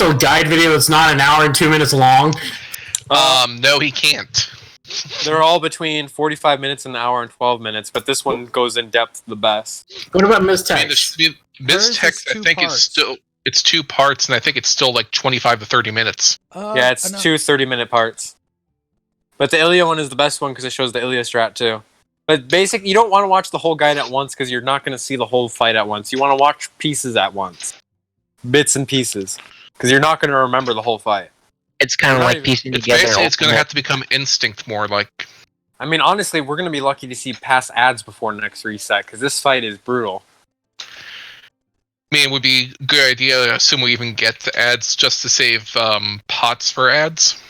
a guide video that's not an hour and 2 minutes long? No, he can't. They're all between 45 minutes and an hour and 12 minutes, but this one goes in depth the best. What about Ms. Tex? Ms. Tex, I think it's 2 parts, and I think it's still like 25 to 30 minutes. Yeah, it's 2 30-minute parts. But the Ilya one is the best one because it shows the Ilya strat too. But basically, you don't want to watch the whole guide at once because you're not going to see the whole fight at once. You want to watch pieces at once. Bits and pieces. Because you're not going to remember the whole fight. It's kind of like piecing together. It's going to have to become instinct more like... I mean, honestly, we're going to be lucky to see past ads before next reset because this fight is brutal. I mean, it would be a good idea. I assume we even get the ads just to save pots for ads.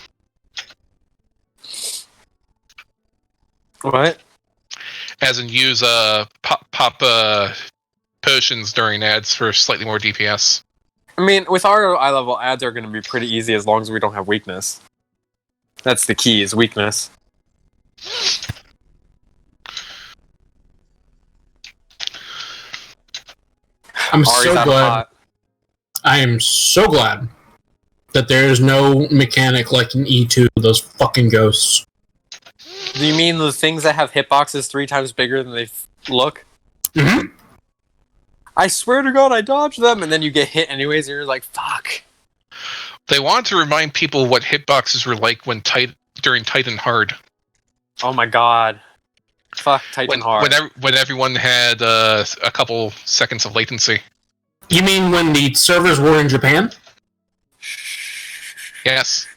What? As in use pop potions during ads for slightly more DPS. I mean, with our eye level, ads are going to be pretty easy as long as we don't have weakness. That's the key, is weakness. I'm so glad. I am so glad that there is no mechanic like in E2, those fucking ghosts. Do you mean the things that have hitboxes 3 times bigger than they look? Mm-hmm. I swear to God, I dodged them, and then you get hit anyways, and you're like, fuck. They wanted to remind people what hitboxes were like when during Titan Hard. Oh my God. Fuck Titan Hard. When everyone had a couple seconds of latency. You mean when the servers were in Japan? Yes.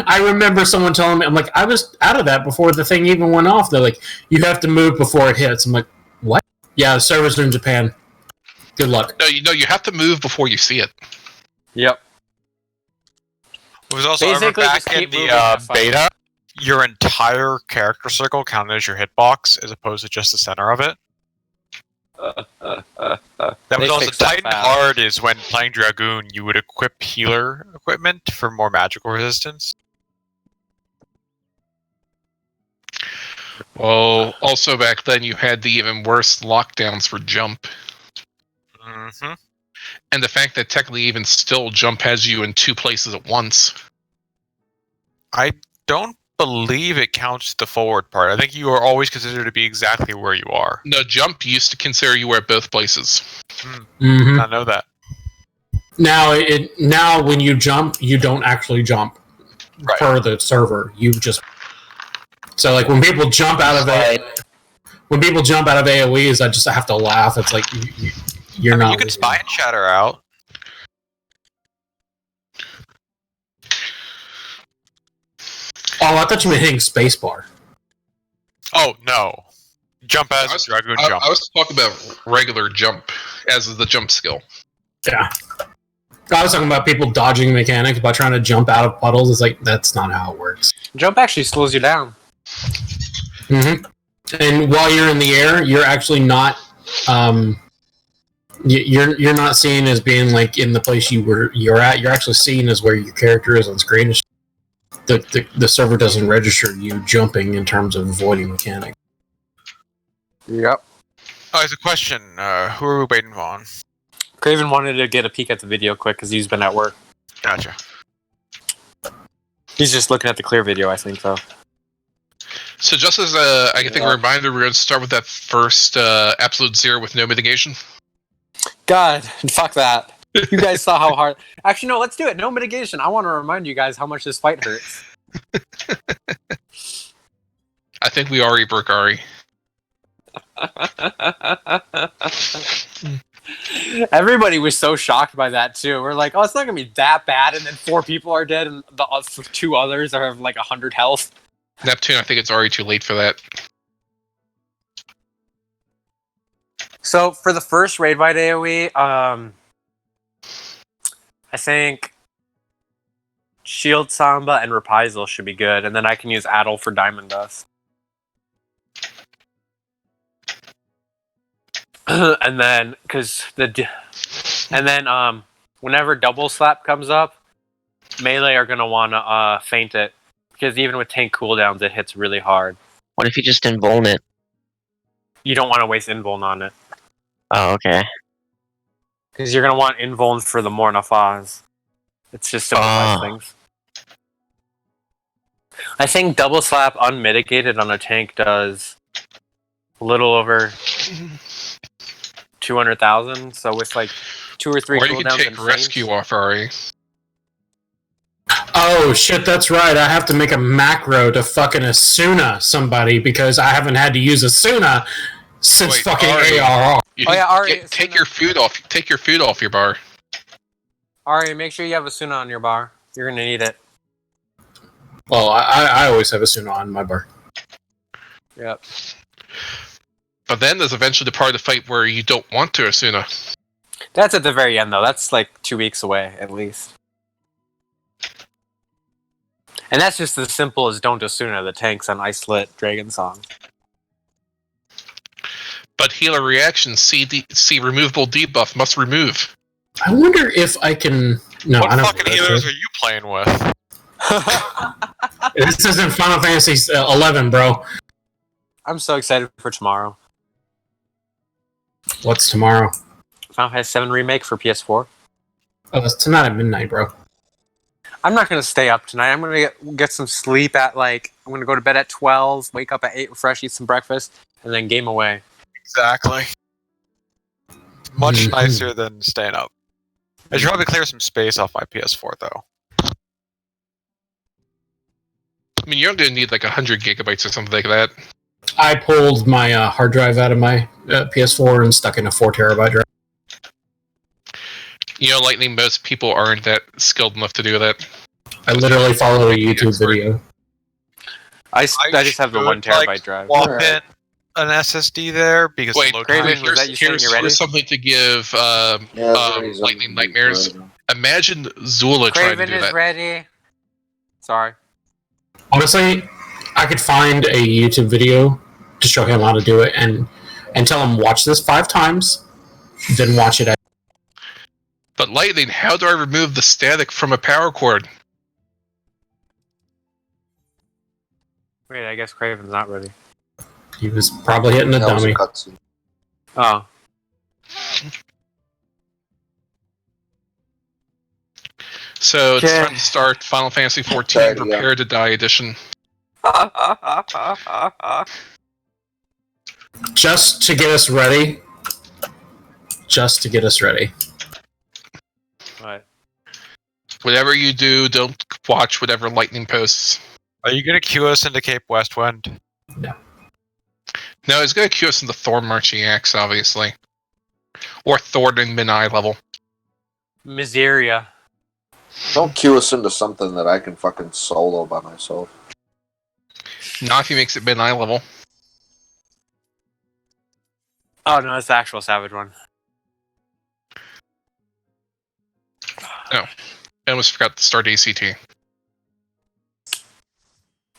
I remember someone telling me, I'm like, I was out of that before the thing even went off. They're like, you have to move before it hits. I'm like, what? Yeah, the servers are in Japan. Good luck. No, you have to move before you see it. Yep. It was also back in the beta, your entire character circle counted as your hitbox as opposed to just the center of it. That was also Titan Hard is when playing Dragoon, you would equip healer equipment for more magical resistance. Well, also back then you had the even worse lockdowns for jump. Mm-hmm. And the fact that technically even still jump has you in 2 places at once. I don't believe it counts the forward part. I think you are always considered to be exactly where you are. No, jump used to consider you were at both places. Mm-hmm. I know that. Now when you jump, you don't actually jump per the server. You just like when people jump out of AoEs, I just have to laugh. It's like you're not. You can spy and shatter out. Oh, I thought you meant hitting spacebar. Oh no! Jump as a Dragoon jump. I was talking about regular jump as the jump skill. Yeah. I was talking about people dodging mechanics by trying to jump out of puddles. It's like, that's not how it works. Jump actually slows you down. Mm-hmm. And while you're in the air, you're actually not... You're not seen as being like in the place you're at. You're actually seen as where your character is on screen. The server doesn't register you jumping in terms of avoiding mechanics. Yep. Oh, there's a question. Who are we waiting on? Craven wanted to get a peek at the video quick because he's been at work. Gotcha. He's just looking at the clear video, I think, though. So just as a reminder, we're going to start with that first absolute 0 with no mitigation. God, fuck that. You guys saw how hard... Actually, no, let's do it. No mitigation. I want to remind you guys how much this fight hurts. I think we already broke Ari. Everybody was so shocked by that, too. We're like, oh, it's not going to be that bad, and then 4 people are dead, and the 2 others are have like 100 health. Neptune, I think it's already too late for that. So, for the first raid bite AoE, I think Shield Samba and Reprisal should be good, and then I can use Addle for Diamond Dust. And then, whenever Double Slap comes up, melee are going to want to feint it, because even with tank cooldowns, it hits really hard. What if you just invuln it? You don't want to waste invuln on it. Oh, okay. Because you're going to want invuln for the Morna Foz. It's just simplifies things. I think double slap unmitigated on a tank does a little over 200,000. So with like 2 or 3 or you can cooldowns take and rescue frames. off Ari. Oh shit, that's right. I have to make a macro to fucking Asuna somebody because I haven't had to use Asuna since fucking Ari. ARR. Ari, Take your food off. Take your food off your bar. Ari, make sure you have Asuna on your bar. You're gonna need it. Well, I always have Asuna on my bar. Yep. But then there's eventually the part of the fight where you don't want to Asuna. That's at the very end, though. That's like 2 weeks away, at least. And that's just as simple as don't Asuna the tanks on Icelit Dragon Song. But healer reaction, see removable debuff, must remove. I wonder if I can. No, What I don't. fucking healers are you playing with? This isn't Final Fantasy 11, bro. I'm so excited for tomorrow. What's tomorrow? Final Fantasy 7 Remake for PS4. Oh, it's tonight at midnight, bro. I'm not going to stay up tonight. I'm going to get some sleep at I'm going to go to bed at 12, wake up at 8, refresh, eat some breakfast, and then game away. Exactly. Much nicer than staying up. I should probably clear some space off my PS4, though. I mean, you're going to need like 100 gigabytes or something like that. I pulled my hard drive out of my PS4 and stuck in a 4 terabyte drive. You know, Lightning, most people aren't that skilled enough to do that. I literally followed a YouTube video. I just have the 1 terabyte drive. Swap in an SSD there because Wait, the Craven, was that you saying you're ready? here's something to give Lightning nightmares. Imagine Zula trying to Craven do is that. ready. Sorry. Honestly, I could find a YouTube video to show him how to do it and tell him watch this 5 times, then watch it. But Lightning, how do I remove the static from a power cord? Wait, I guess Craven's not ready. He was probably hitting a dummy. Oh. So it's Okay. time to start Final Fantasy XIV Prepare to Die edition. Just to get us ready. Just to get us ready. What? Whatever you do, don't watch whatever Lightning posts. Are you going to queue us into Cape Westwind? No. No, it's going to queue us into Thorn Marching Axe, obviously. Or Thorn in mid-eye level. Miseria. Don't queue us into something that I can fucking solo by myself. Not if he makes it mid-eye level. Oh, no, it's the actual Savage one. I almost forgot to start ACT.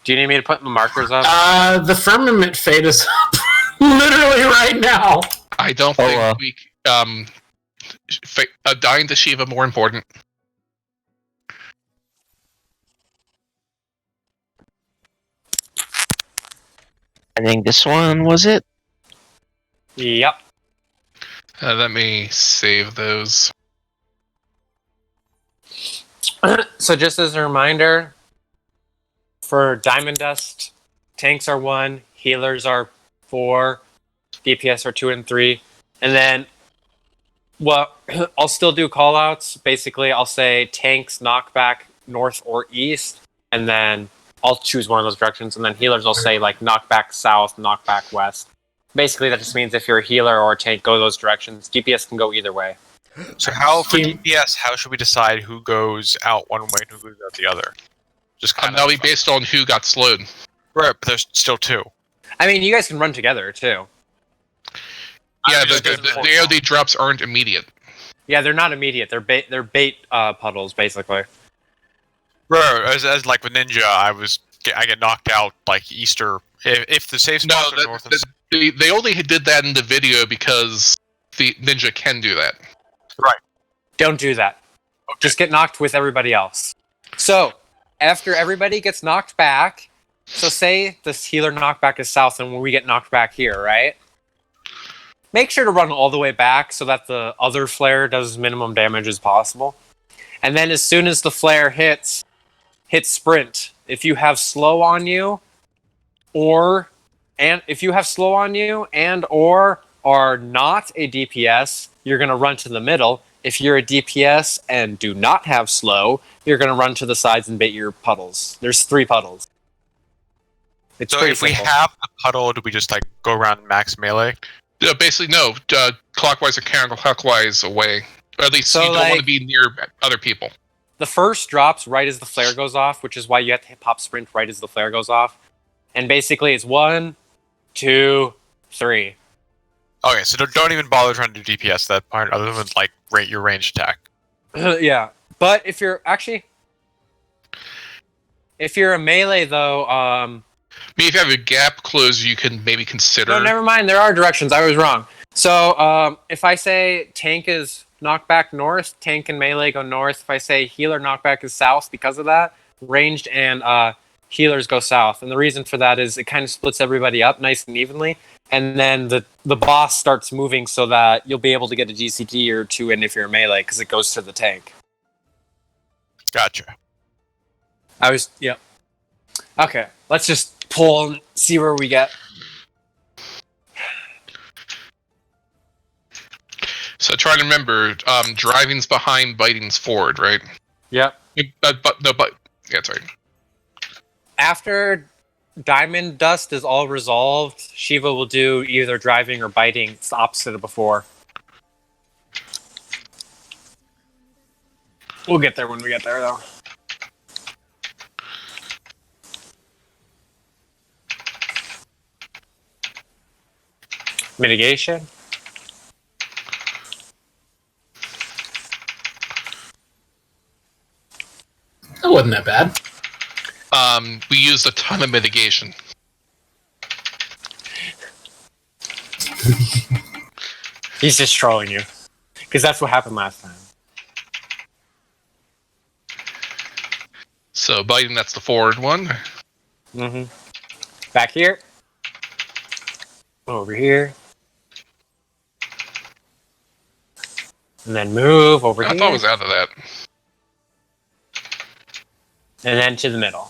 Do you need me to put the markers up? The Firmament Fate is up literally right now. I don't think we... dying to Shiva more important. I think this one was it. Yep. Let me save those. So just as a reminder, for Diamond Dust, tanks are 1, healers are 4, DPS are 2 and 3. And then, well, I'll still do callouts. Basically, I'll say tanks knockback north or east, and then I'll choose one of those directions. And then healers will say like knockback south, knockback west. Basically, that just means if you're a healer or a tank, go those directions. DPS can go either way. So how, for DPS, how should we decide who goes out one way and who goes out the other? Just kind That'll be based on who got slowed. Right, but there's still 2. I mean, you guys can run together, too. Yeah, the AOD drops aren't immediate. Yeah, they're not immediate. They're bait puddles, basically. Right, as like with Ninja, I get knocked out like Easter. If the safe spots are north and they only did that in the video because the Ninja can do that. Right. Don't do that. Okay. Just get knocked with everybody else. So, after everybody gets knocked back, so say the healer knockback is south and we get knocked back here, right? make sure to run all the way back so that the other flare does as minimum damage as possible. And then as soon as the flare hits sprint. If you have slow on you, or are not a DPS, you're going to run to the middle. If you're a DPS and do not have slow, you're going to run to the sides and bait your puddles. There's 3 puddles. It's So pretty if simple. we have the puddle, do we just like go around max melee? Basically, no. Clockwise or counterclockwise away. Or at least So, you don't like- want to be near other people. The first drops right as the flare goes off, which is why you have to pop sprint right as the flare goes off. And basically it's 1, 2, 3. Okay, so don't even bother trying to do DPS that part, other than like rate your range attack. Yeah. But if you're a melee though, Maybe if you have a gap closed, you can maybe consider. no, never mind. There are directions. I was wrong. So if I say tank is knockback north, tank and melee go north. If I say healer knockback is south, because of that, ranged and healers go south. And the reason for that is it kind of splits everybody up nice and evenly. And then the boss starts moving so that you'll be able to get a GCT or 2 in if you're a melee, because it goes to the tank. Gotcha. Yep. Okay, let's just pull and see where we get. So try to remember, driving's behind, biting's forward, right? Yep. Yeah, sorry. After Diamond Dust is all resolved, Shiva will do either driving or biting. It's the opposite of before. We'll get there when we get there, though. Mitigation. That wasn't that bad. We used a ton of mitigation. He's just trolling you. Because that's what happened last time. So biting, that's the forward one. Mm-hmm. Back here. Over here. And then move over I here. thought it was out of that. And then to the middle.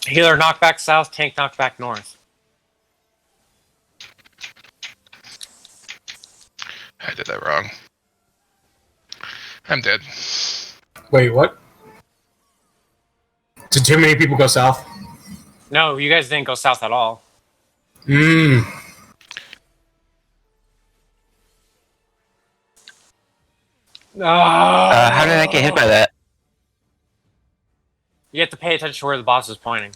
Healer knockback south, tank knockback north. I did that wrong. I'm dead. Wait, what? Did too many people go south? No, you guys didn't go south at all. Mmm. How did I get hit by that? You have to pay attention to where the boss is pointing.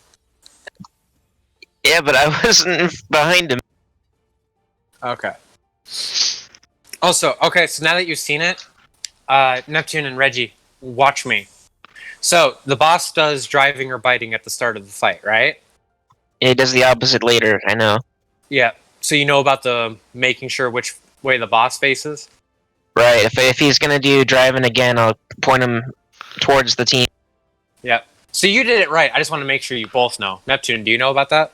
Yeah, but I wasn't behind him. Okay. Also, okay, so now that you've seen it, Neptune and Reggie, watch me. So, the boss does driving or biting at the start of the fight, right? It does the opposite later, I know. Yeah. So you know about the making sure which way the boss faces? Right, if he's gonna do driving again, I'll point him towards the team. Yeah. So you did it right. I just want to make sure you both know. Neptune, do you know about that?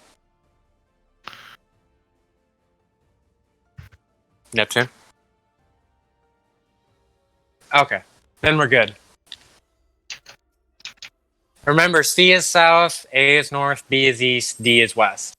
Neptune? Okay. Then we're good. Remember, C is south, A is north, B is east, D is west.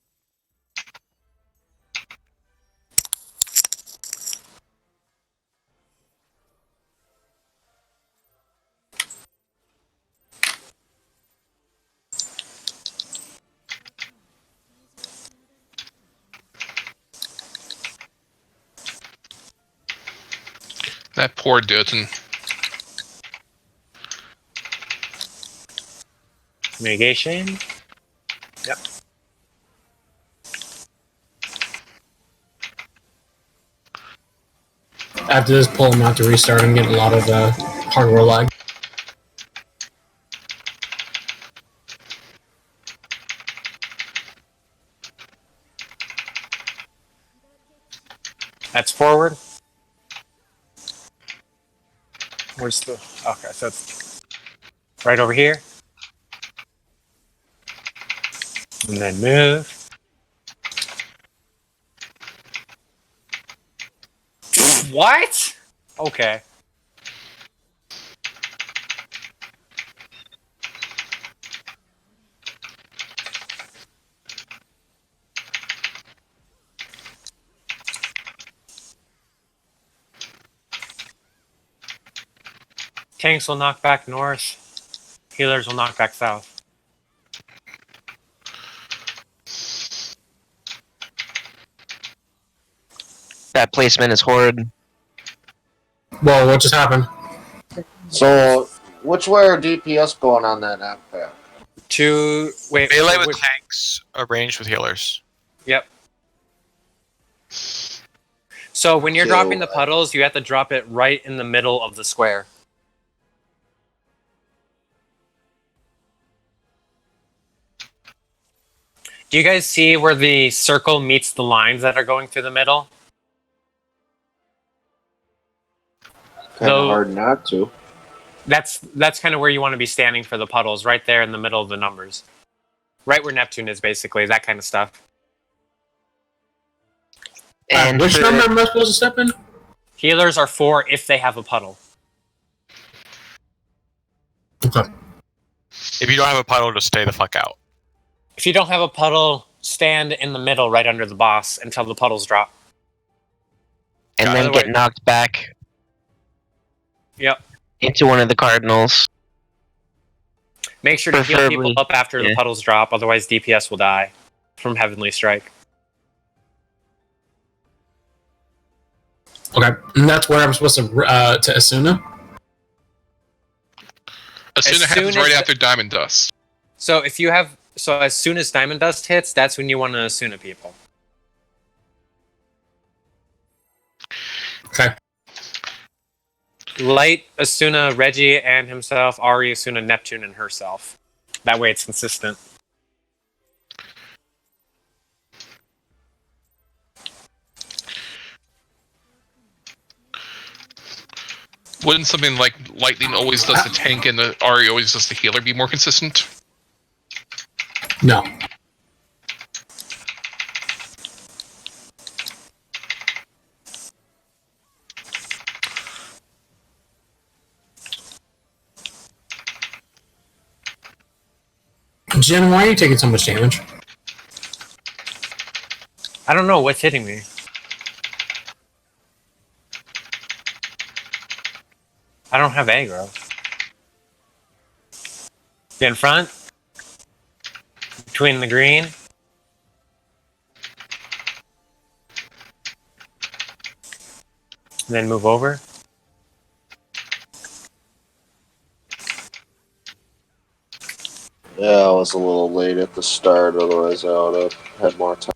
That poor Dutton. Mitigation. Yep. After this, pull him out to restart. I'm getting a lot of hardware lag. That's forward. Where's the... Okay, so it's right over here. And then move. What? Okay. Tanks will knock back north. Healers will knock back south. That placement is horrid. Whoa, what just happened? So, which way are DPS going on that map pack? Wait. Melee with tanks, arranged with healers. Yep. So when you're So, dropping the puddles, you have to drop it right in the middle of the square. Do you guys see where the circle meets the lines that are going through the middle? Kind of hard not to. That's kind of where you want to be standing for the puddles, right there in the middle of the numbers. Right where Neptune is, basically, that kind of stuff. And which number am I supposed to step in? Healers are 4 if they have a puddle. Okay. If you don't have a puddle, just stay the fuck out. If you don't have a puddle, stand in the middle right under the boss until the puddles drop. And then get knocked back. Yep. Into one of the cardinals. Make sure to heal people up after the puddles drop, otherwise DPS will die from Heavenly Strike. Okay, and that's where I'm supposed to Asuna? Asuna happens right after Diamond Dust. So if you have... So as soon as Diamond Dust hits, that's when you want to Asuna people. Okay. Light Asuna Reggie and himself, Ari Asuna Neptune and herself. That way it's consistent. Wouldn't something like Lightning always does the tank and the Ari always does the healer be more consistent? No. Jen, why are you taking so much damage? I don't know what's hitting me. I don't have aggro. Get in front. Between the green. And then move over. Yeah, I was a little late at the start, otherwise I would have had more time.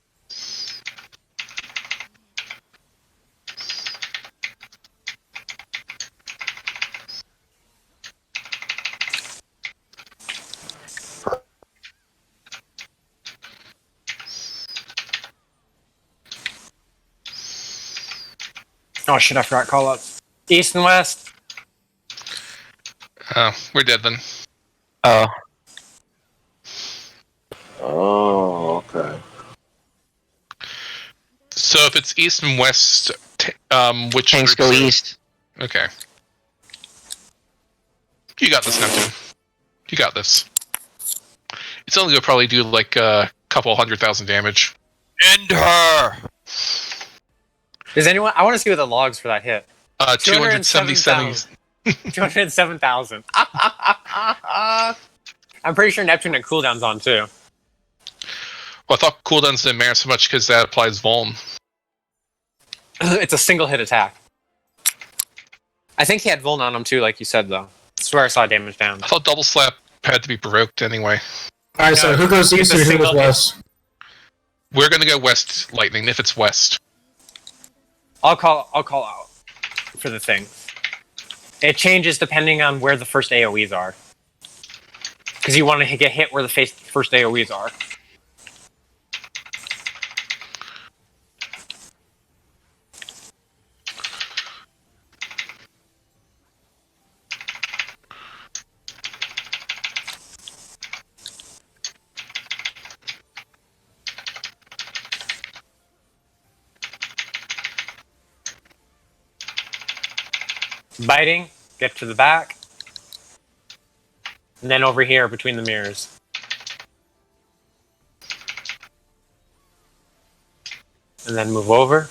Oh shit, I forgot call up. East and west. Oh, we're dead then. Oh. Oh, okay. So if it's east and west, which Tanks go east. Okay. You got this, Neptune. You got this. It's only gonna probably do like a couple 100,000 damage. End her! Does anyone... I want to see what the logs for that hit. 277. 207,000. I'm pretty sure Neptune had cooldowns on too. Well, I thought cooldowns didn't matter so much because that applies Vuln. It's a single hit attack. I think he had Vuln on him too, like you said though. I swear I saw damage down. I thought Double Slap had to be provoked anyway. Alright, so who goes east and who goes west? We're gonna go west, Lightning, if it's west. I'll call out for the thing. It changes depending on where the first AoEs are. Because you want to get hit where the first AoEs are. Biting, get to the back. And then over here between the mirrors. And then move over.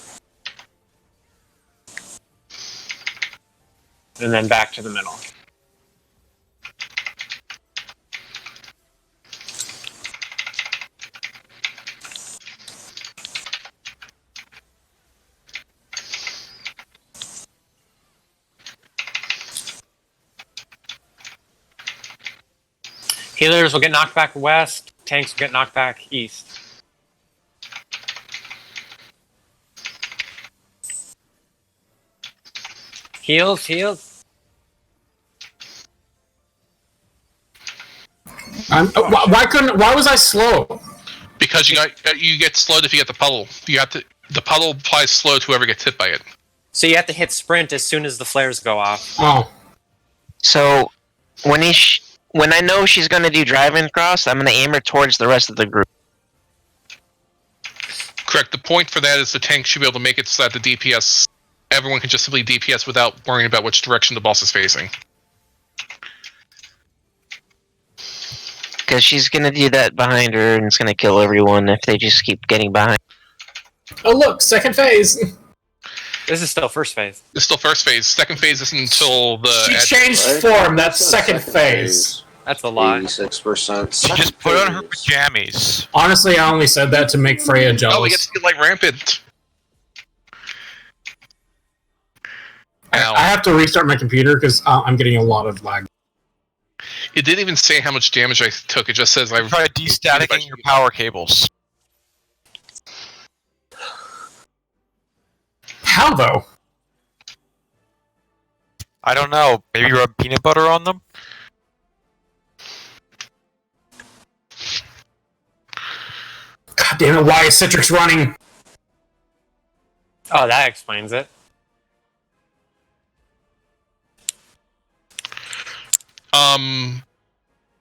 And then back to the middle. Healers will get knocked back west. Tanks will get knocked back east. Heals. Why was I slow? Because you get slowed if you get the puddle. The puddle applies slow to whoever gets hit by it. So you have to hit sprint as soon as the flares go off. Oh. So when I know she's gonna do driving cross, I'm gonna aim her towards the rest of the group. Correct. The point for that is the tank should be able to make it so that the DPS, everyone can just simply DPS without worrying about which direction the boss is facing. Because she's gonna do that behind her, and it's gonna kill everyone if they just keep getting behind. Oh look, second phase. This is still first phase. It's still first phase. Second phase isn't until the... She changed form. That's second phase. That's a lot. 86%. She just put on her pajamas. Honestly, I only said that to make Freya jealous. Oh, we get to get like rampant. I have to restart my computer because I'm getting a lot of lag. It didn't even say how much damage I took. It just says I Try destaticking your power cables. How though? I don't know. Maybe rub peanut butter on them? God damn it, why is Citrix running? Oh, that explains it.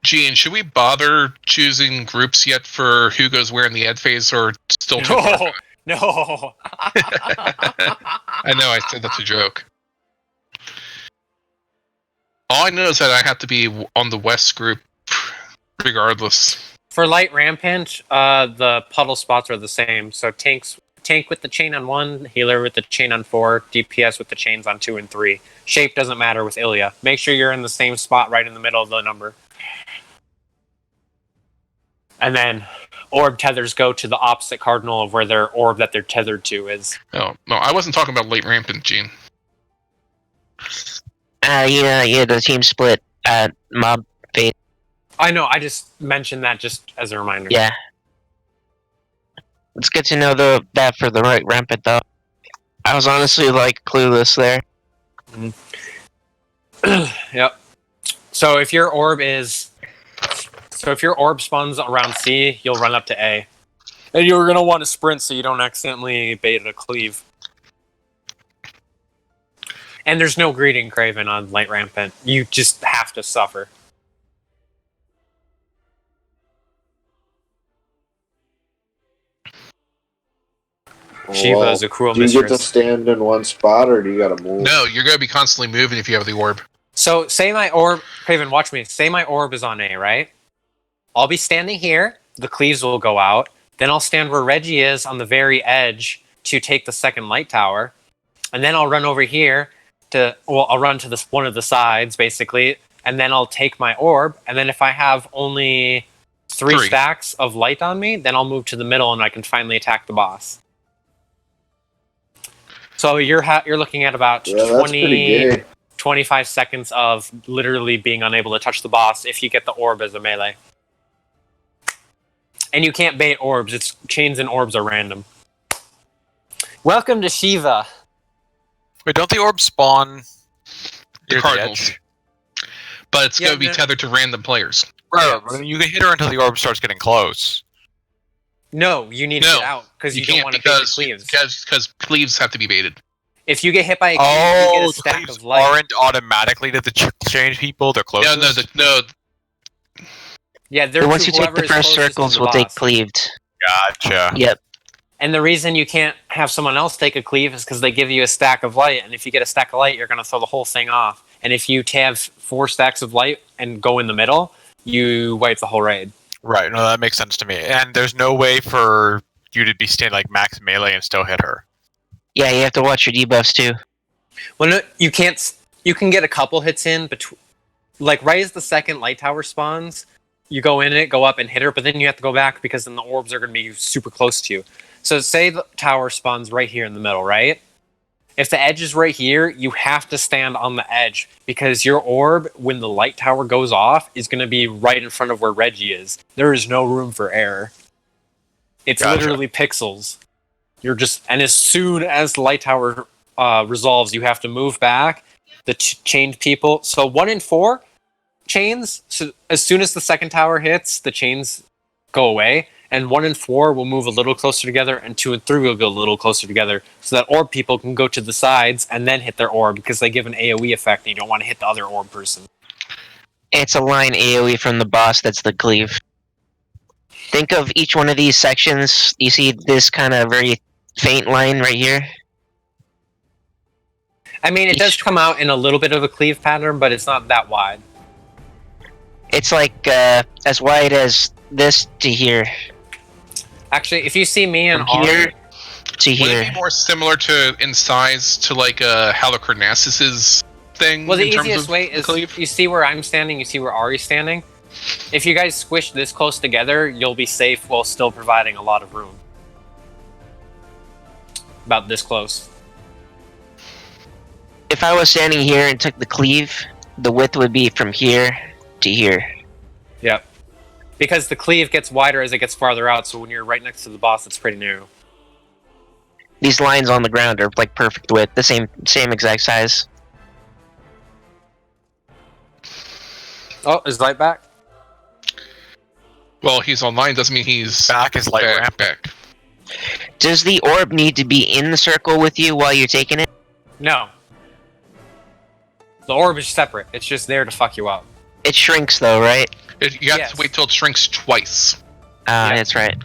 Gene, should we bother choosing groups yet for who goes where in the ad phase, or still? No. I know, I said that's a joke. All I know is that I have to be on the west group, regardless. For light rampant, the puddle spots are the same. So tank with the chain on 1, healer with the chain on 4, DPS with the chains on 2 and 3. Shape doesn't matter with Ilya. Make sure you're in the same spot right in the middle of the number. And then orb tethers go to the opposite cardinal of where their orb that they're tethered to is. Oh, no, I wasn't talking about late rampant, Gene. Yeah, the team split at mob phase. I know, I just mentioned that just as a reminder. Yeah. It's good to know that for the right rampant, though. I was honestly, clueless there. Yep. So if your orb spawns around C, you'll run up to A. And you're going to want to sprint so you don't accidentally bait a cleave. And there's no greeting Craven on light rampant. You just have to suffer. Shiva is a cruel mistress. Do you get to stand in one spot, or do you gotta move? No, you're going to be constantly moving if you have the orb. So, say my orb... Craven, watch me. Say my orb is on A, right? I'll be standing here. The cleaves will go out. Then I'll stand where Reggie is on the very edge to take the second light tower. And then I'll run over here I'll run to one of the sides, basically. And then I'll take my orb. And then if I have only three stacks of light on me, then I'll move to the middle and I can finally attack the boss. So you're looking at about 25 seconds of literally being unable to touch the boss if you get the orb as a melee. And you can't bait orbs. It's chains and orbs are random. Welcome to Shiva. Wait, don't the orbs spawn The Cardinals. But it's going to be tethered to random players. Right, you can hit her until the orb starts getting close. No, you need to get out because you don't want to bait the cleaves. Because cleaves have to be baited. If you get hit by a cleave, you get a stack of light. Aren't automatically to the change people. They're close. No. Yeah, once you take the first circles, we'll take cleaved. Gotcha. Yep. And the reason you can't have someone else take a cleave is because they give you a stack of light, and if you get a stack of light, you're going to throw the whole thing off. And if you have 4 stacks of light and go in the middle, you wipe the whole raid. Right, no, that makes sense to me. And there's no way for you to be standing like max melee and still hit her. Yeah, you have to watch your debuffs too. Well, no, you can't. You can get a couple hits in, like right as the second light tower spawns, you go in it, go up and hit her, but then you have to go back because then the orbs are going to be super close to you. So say the tower spawns right here in the middle, right? If the edge is right here, you have to stand on the edge because your orb, when the light tower goes off, is going to be right in front of where Reggie is. There is no room for error. It's literally pixels. And as soon as the light tower resolves, you have to move back. The chained people. So 1 in 4 chains. So as soon as the second tower hits, the chains go away. And 1 in 4 will move a little closer together, and 2 and 3 will go a little closer together, so that orb people can go to the sides and then hit their orb because they give an AoE effect, and you don't want to hit the other orb person. It's a line AoE from the boss that's the cleave. Think of each one of these sections. You see this kind of very faint line right here? I mean, it does come out in a little bit of a cleave pattern, but it's not that wide. It's like as wide as this to here. Actually, if you see me in From here to Would here. it be more similar to in size to like Halicarnassis's thing? Well, the in terms easiest of way is cleave? you see where I'm standing, you see where Ari's standing. If you guys squish this close together, you'll be safe while still providing a lot of room. About this close. If I was standing here and took the cleave, the width would be from here to here. Yep. Because the cleave gets wider as it gets farther out, so when you're right next to the boss, it's pretty narrow. These lines on the ground are like perfect width, the same exact size. Oh, is Light back? Well, he's online doesn't mean he's Back is light ramp. back. Does the orb need to be in the circle with you while you're taking it? No. The orb is separate. It's just there to fuck you up. It shrinks though, right? You have to wait till it shrinks twice. Ah, that's right.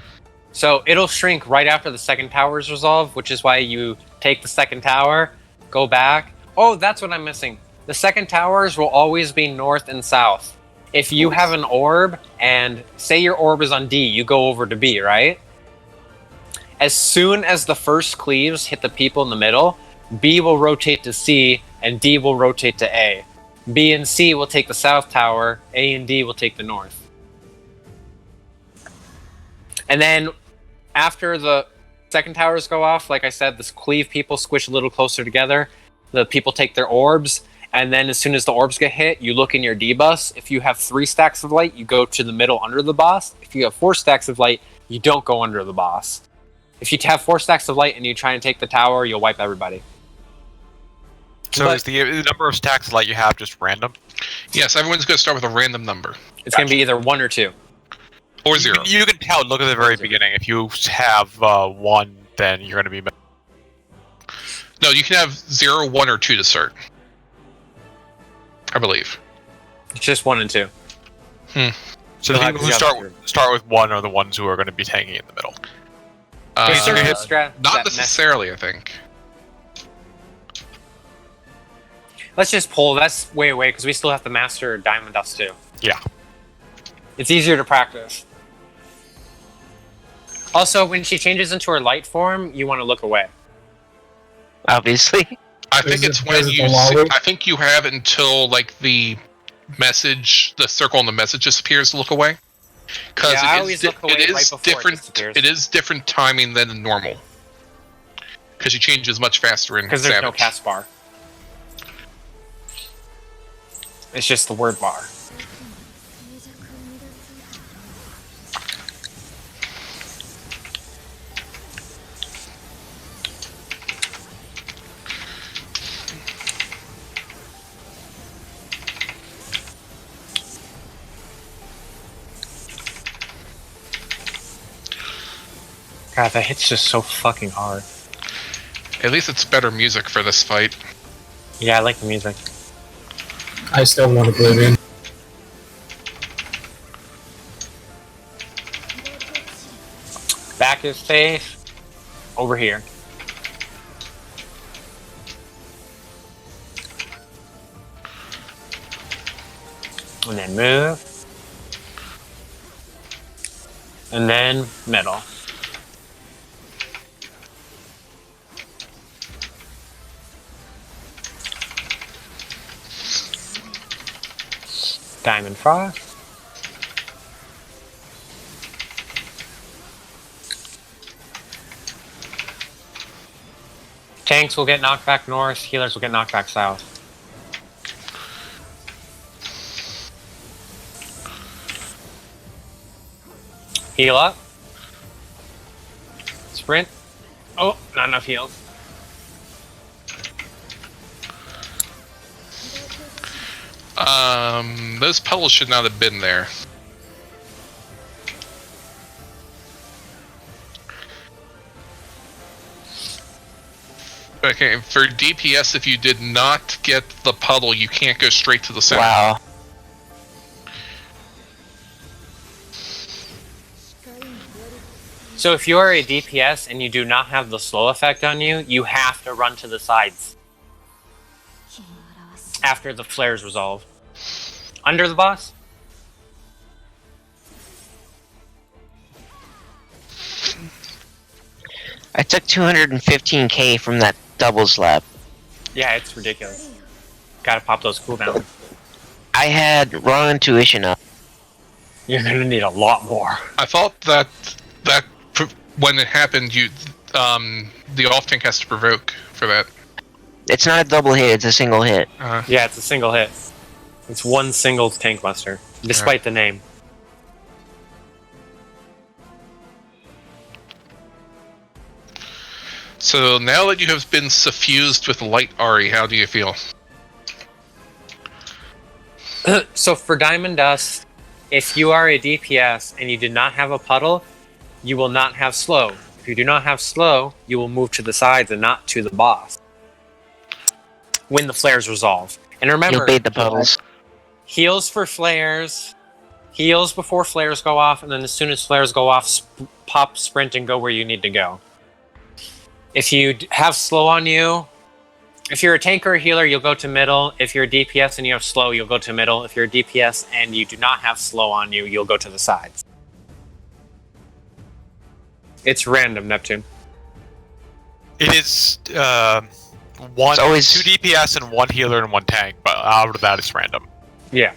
So it'll shrink right after the second tower is resolved, which is why you take the second tower, go back. Oh, that's what I'm missing. The second towers will always be north and south. If you have an orb, and say your orb is on D, you go over to B, right? As soon as the first cleaves hit the people in the middle, B will rotate to C, and D will rotate to A. B and C will take the south tower, A and D will take the north. And then after the second towers go off, like I said, the cleave people squish a little closer together. The people take their orbs, and then as soon as the orbs get hit, you look in your D-bus. If you have 3 stacks of light, you go to the middle under the boss. If you have 4 stacks of light, you don't go under the boss. If you have 4 stacks of light and you try and take the tower, you'll wipe everybody. So is the number of stacks of light you have just random? Yes, everyone's going to start with a random number. It's going to be either 1 or 2. Or 0. You can tell, look at the very beginning. If you have 1, then you're going to be... No, you can have 0, 1, or 2 to start. I believe. It's just 1 and 2. So the people who start with 1 are the ones who are going to be tanking in the middle. Not necessarily, I think. Let's just pull. That's way away because we still have to master Diamond Dust too. Yeah. It's easier to practice. Also, when she changes into her light form, you want to look away. Obviously. I think it's when you. I think you have until like the message, the circle on the message disappears to look away. Because it is different timing than normal. Because she changes much faster in Because there's no Savage. cast bar. It's just the word bar. God, that hit's just so fucking hard. At least it's better music for this fight. Yeah, I like the music. I still want Oblivion. Back is safe. over here. And then move. And then middle. Diamond Frost. Tanks will get knocked back north, healers will get knocked back south. Heal up. Sprint. Oh, not enough heals. Those puddles should not have been there. Okay, for DPS, if you did not get the puddle, you can't go straight to the center. Wow. So if you are a DPS and you do not have the slow effect on you, you have to run to the sides after the flares resolve. Under the boss? I took 215k from that double slap. Yeah, it's ridiculous. Gotta pop those cooldowns. I had wrong intuition up. You're gonna need a lot more. I thought that when it happened, you the off tank has to provoke for that. It's not a double hit, it's a single hit. Yeah, it's a single hit. It's one single tank buster, despite the name. So now that you have been suffused with light Ari, how do you feel? So for Diamond Dust, if you are a DPS and you did not have a puddle, you will not have slow. If you do not have slow, you will move to the sides and not to the boss when the flares resolve. And remember, You'll bait the puddles. heals for flares, heals before flares go off, and then as soon as flares go off, pop, sprint, and go where you need to go. If you have slow on you, if you're a tank or a healer, you'll go to middle. If you're a DPS and you have slow, you'll go to middle. If you're a DPS and you do not have slow on you, you'll go to the sides. It's random, Neptune. It is one, It's always- 2 DPS and 1 healer and 1 tank, but out of that it's random. Yeah.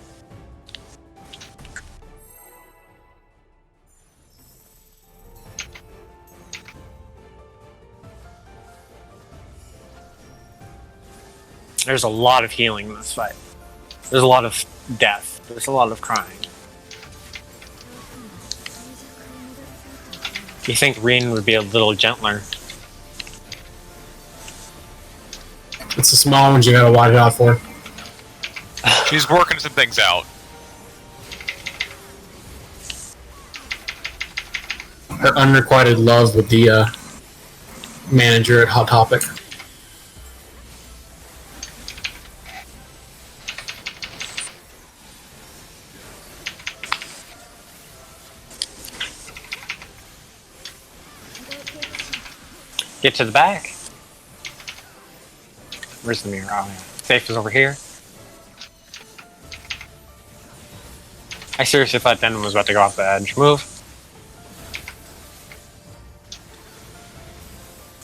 There's a lot of healing in this fight. There's a lot of death. There's a lot of crying. You think Reen would be a little gentler. It's the small ones you gotta watch out for. She's working some things out. Her unrequited love with the manager at Hot Topic. Get to the back. Where's the mirror? Oh, yeah. Safe is over here. I seriously thought Denton was about to go off the edge. Move.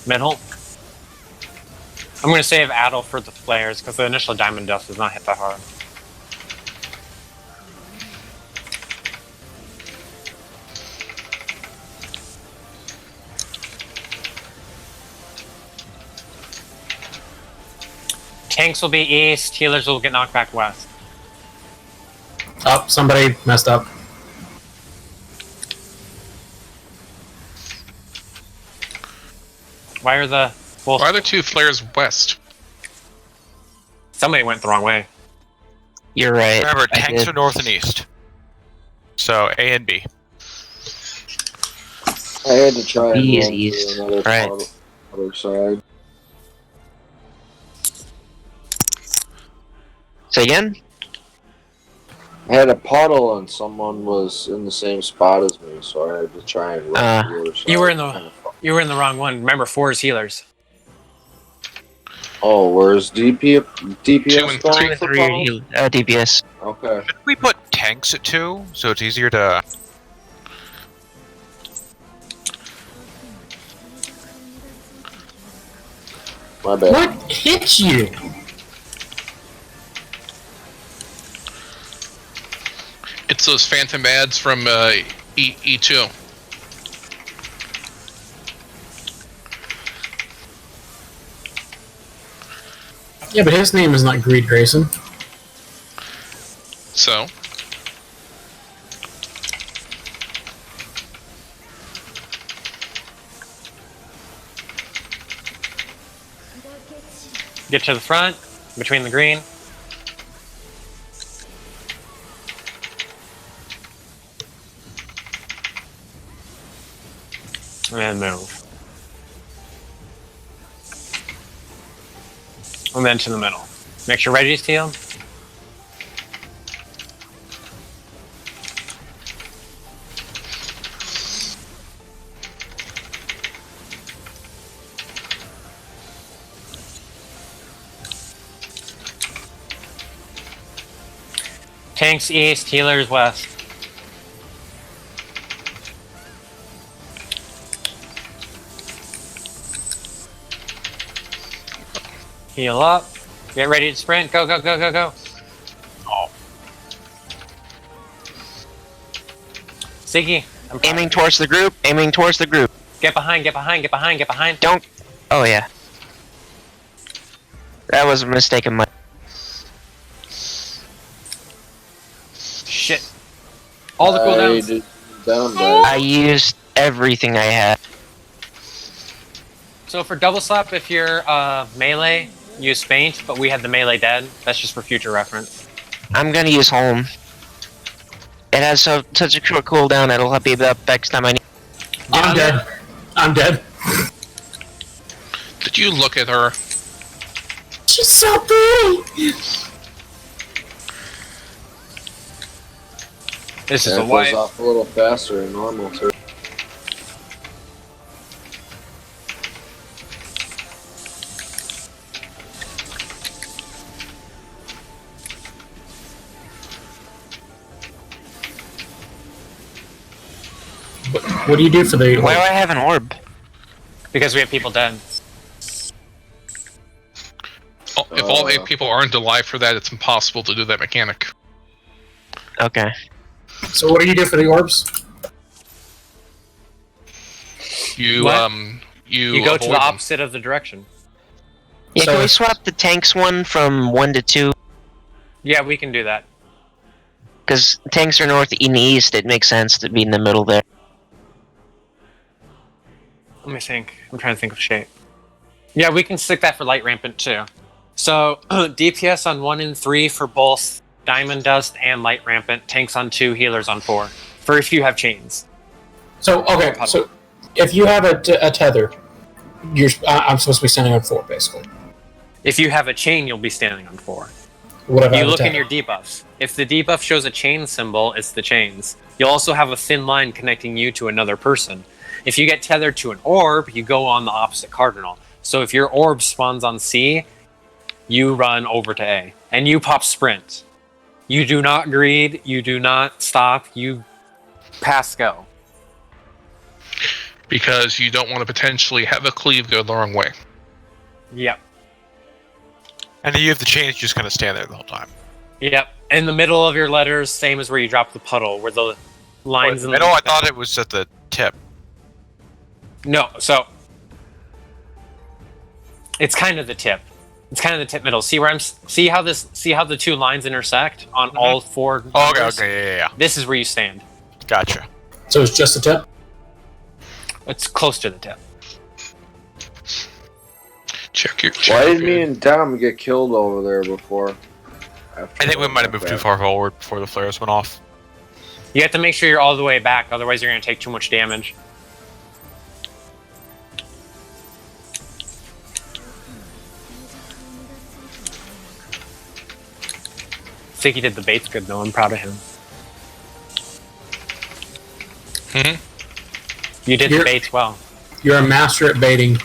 Middle. I'm going to save Adel for the flares because the initial Diamond Dust does not hit that hard. Tanks will be east, healers will get knocked back west. Oh, somebody messed up. Why are the... Well, Why are there 2 flares west? somebody went the wrong way. You're right. Remember, I tanks did. are north and east. So A and B. I had to try and B is run east, to another right. part of the other side. Say again? I had a puddle and someone was in the same spot as me, so I had to try and run to the other side. You were in the... Kinda fucked You were in the wrong one. Remember, 4 is healers. Oh, where's DPS 2 and going 3. for 3 Paul? DPS. Okay. Should we put tanks at 2 so it's easier to? My bad. What hit you? It's those phantom ads from E2. Yeah, but his name is not Greed Grayson. So, Get to the front, between the green. And move. And then to the middle. Make sure ready to steal. Tanks east, healers west. Heal up. Get ready to sprint. Go, go, go, go, go. Oh. Ziggy, I'm proud Aiming of you. towards the group. Aiming towards the group. Get behind, get behind, get behind, get behind. Don't. Oh yeah. That was a mistake of mine. Shit. All the cooldowns. I used everything I had. So for double slap, if you're melee, use feint, but we had the melee dead. That's just for future reference. I'm gonna use home. It has such a short cooldown. It'll be up next time I need. I'm dead. I'm dead. did you look at her? She's so pretty. This is Yeah, a it white. goes off a little faster than normal too. What do you do for the? Why do I have an orb? Because we have people dead. Oh, if all 8 people aren't alive for that, it's impossible to do that mechanic. Okay. So what do you do for the orbs? You What? you go to the avoid them. opposite of the direction. Yeah, So can we it's- swap the tanks one from 1 to 2? Yeah, we can do that. Because tanks are north and east. It makes sense to be in the middle there. Let me think. I'm trying to think of shape. Yeah, we can stick that for light rampant too. So DPS on 1 and 3 for both diamond dust and light rampant. Tanks on 2, healers on 4. For if you have chains. So okay. So if you have a tether, I'm supposed to be standing on 4 basically. If you have a chain, you'll be standing on 4. What about You the look in tether? your debuffs. If the debuff shows a chain symbol, it's the chains. You'll also have a thin line connecting you to another person. If you get tethered to an orb, you go on the opposite cardinal. So if your orb spawns on C, you run over to A. And you pop sprint. You do not greed, you do not stop, you pass go. Because you don't want to potentially have a cleave go the wrong way. Yep. And you have the chains just kind of stand there the whole time. Yep. In the middle of your letters, same as where you drop the puddle, where the lines in the I thought it was at the tip. No, so it's kind of the tip. It's kind of the tip middle. See where see how the 2 lines intersect on all 4 Oh, okay, numbers? okay, yeah. This is where you stand. Gotcha. So it's just the tip. It's close to the tip. Check your. Why did me and Dom get killed over there before? I think we might have moved too far forward before the flares went off. You have to make sure you're all the way back, otherwise you're going to take too much damage. I think he did the baits good though. I'm proud of him. Mhm. You did Here- the baits well. You're a master at baiting.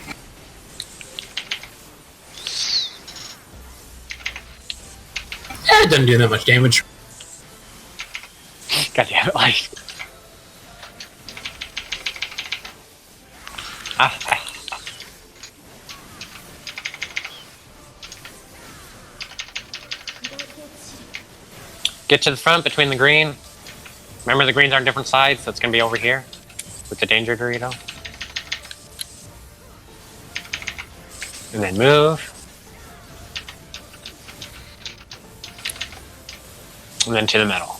It doesn't do that much damage. God damn it, like. Get to the front between the green. Remember, the greens are on different sides, so it's going to be over here with the danger Dorito. And then move. And then to the middle.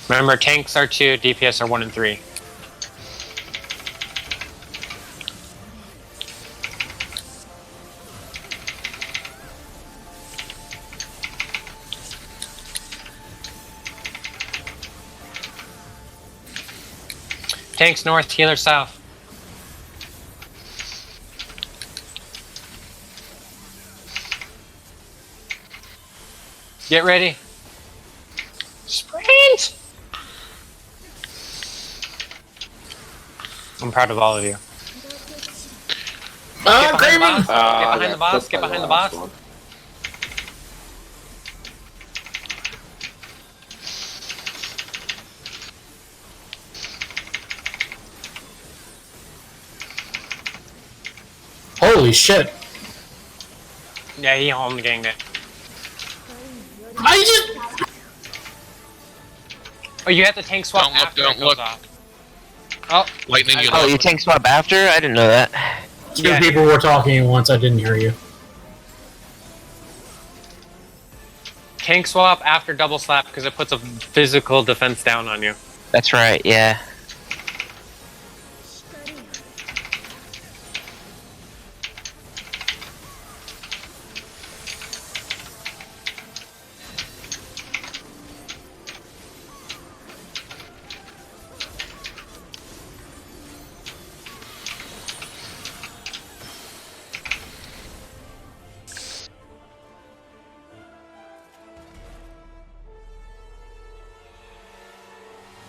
Remember, tanks are 2, DPS are 1 and 3. Tanks north, healer south. Get ready. Sprint! I'm proud of all of you. Oh, Get behind the Kramer! boss. Get behind the boss. Get behind the boss. Holy shit. Yeah, he home ganged it. I just... Oh, you have to tank swap Don't look, after don't it goes look. off. Oh, Lightning, you Oh, look. you tank swap after? I didn't know that. Two Yeah. people were talking at once. I didn't hear you. tank swap after double slap because it puts a physical defense down on you. That's right, yeah.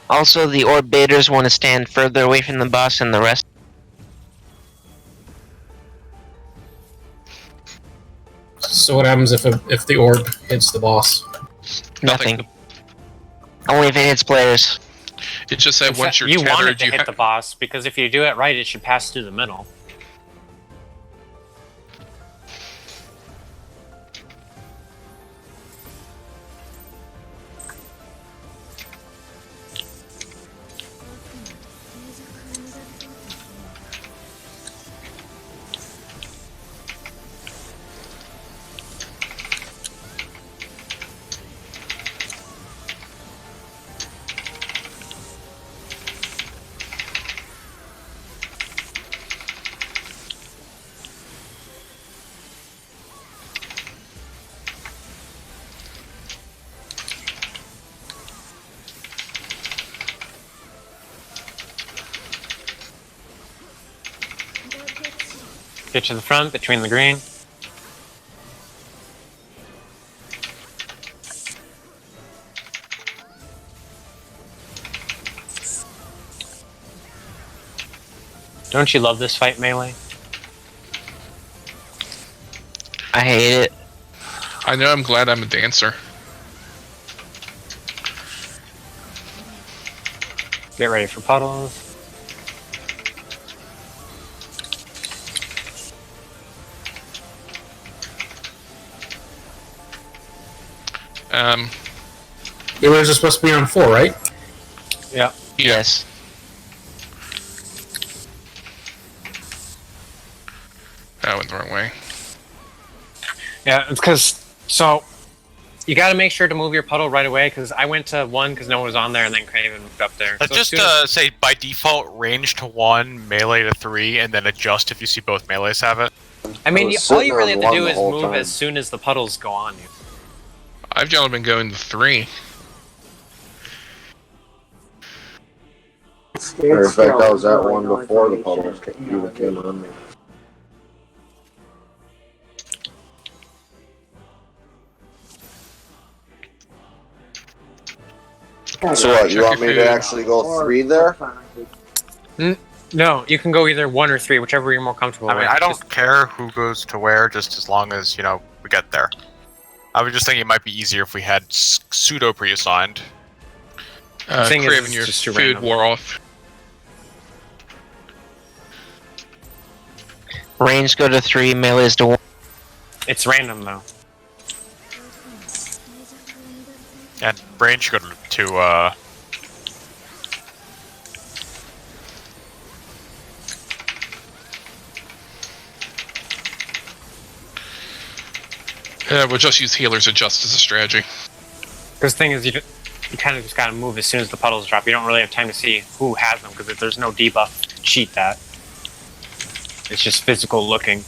Also, the orb baiters want to stand further away from the boss than the rest. So what happens if the orb hits the boss? Nothing. Only if it hits players. It's just that once you're you want it tethered, to you hit the boss because if you do it right, it should pass through the middle. Get to the front between the green. Don't you love this fight, Melee? I hate it. I know I'm glad I'm a dancer. Get ready for puddles. Healers are supposed to be on 4, right? Yeah. Yes. That went the wrong way. Yeah, it's because, so, you gotta make sure to move your puddle right away, because I went to 1 because no one was on there, and then Craven moved up there. Let's So just say by default, range to 1, melee to 3, and then adjust if you see both melees have it. I mean, I was all sitting you really on have to one do the is whole move time. as soon as the puddles go on you. I've generally been going to 3. Matter of fact, I was at one before the puddles even came on me. So what, you want me to actually go 3 there? No, you can go either 1 or 3, whichever you're more comfortable I mean, with. I don't care who goes to where, just as long as, we get there. I was just thinking it might be easier if we had pseudo pre-assigned. Thing is, Craven, it's your just too food random. wore off. Range go to 3, melee's to 1. It's random though. And range should go to We'll just use healers adjust as a strategy. Because the thing is, you kind of just gotta move as soon as the puddles drop. You don't really have time to see who has them because there's no debuff to cheat that. It's just physical looking.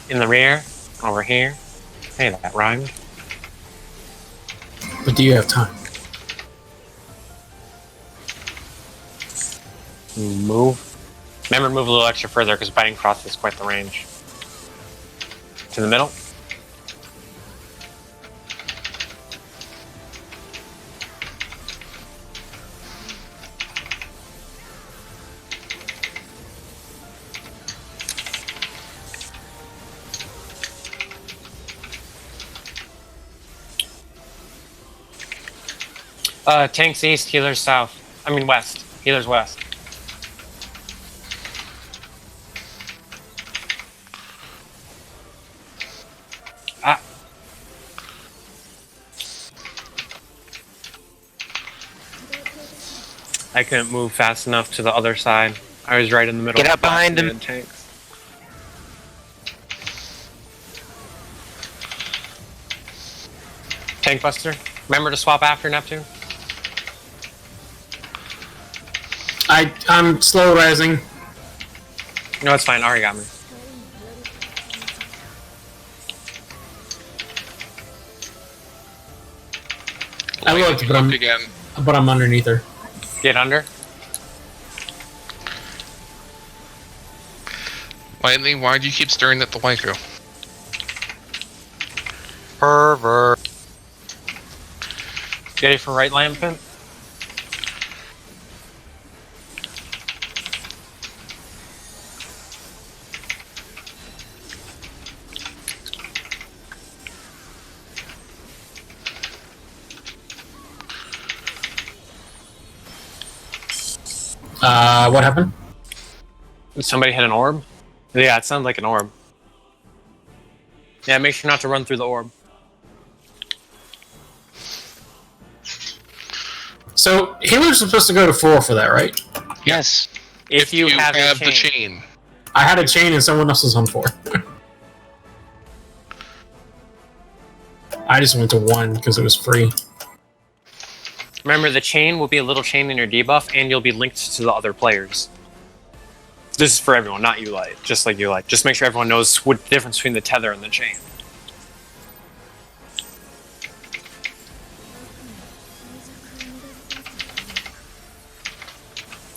In the rear, over here. Hey, that rhymed. But do you have time? Move. Remember to move a little extra further because biting cross is quite the range. To the middle. Tanks east, healers south. I mean west. Healers west. Ah. I couldn't move fast enough to the other side. I was right in the middle. Get up behind him. Tanks. Tank buster. Remember to swap after Neptune. I'm slow rising. No, it's fine. Ari got me. I looked, Again. but I'm underneath her. Get under. Lightning, why do you keep staring at the Waifu? pervert. Ready for right lampant? What happened? Did somebody hit an orb? Yeah, it sounds like an orb. Yeah, make sure not to run through the orb. So healers are supposed to go to 4 for that, right? Yes. If you have the chain. I had a chain and someone else was on 4. I just went to 1 because it was free. Remember, the chain will be a little chain in your debuff, and you'll be linked to the other players. This is for everyone, not you light. Just like you light. Just make sure everyone knows what the difference between the tether and the chain.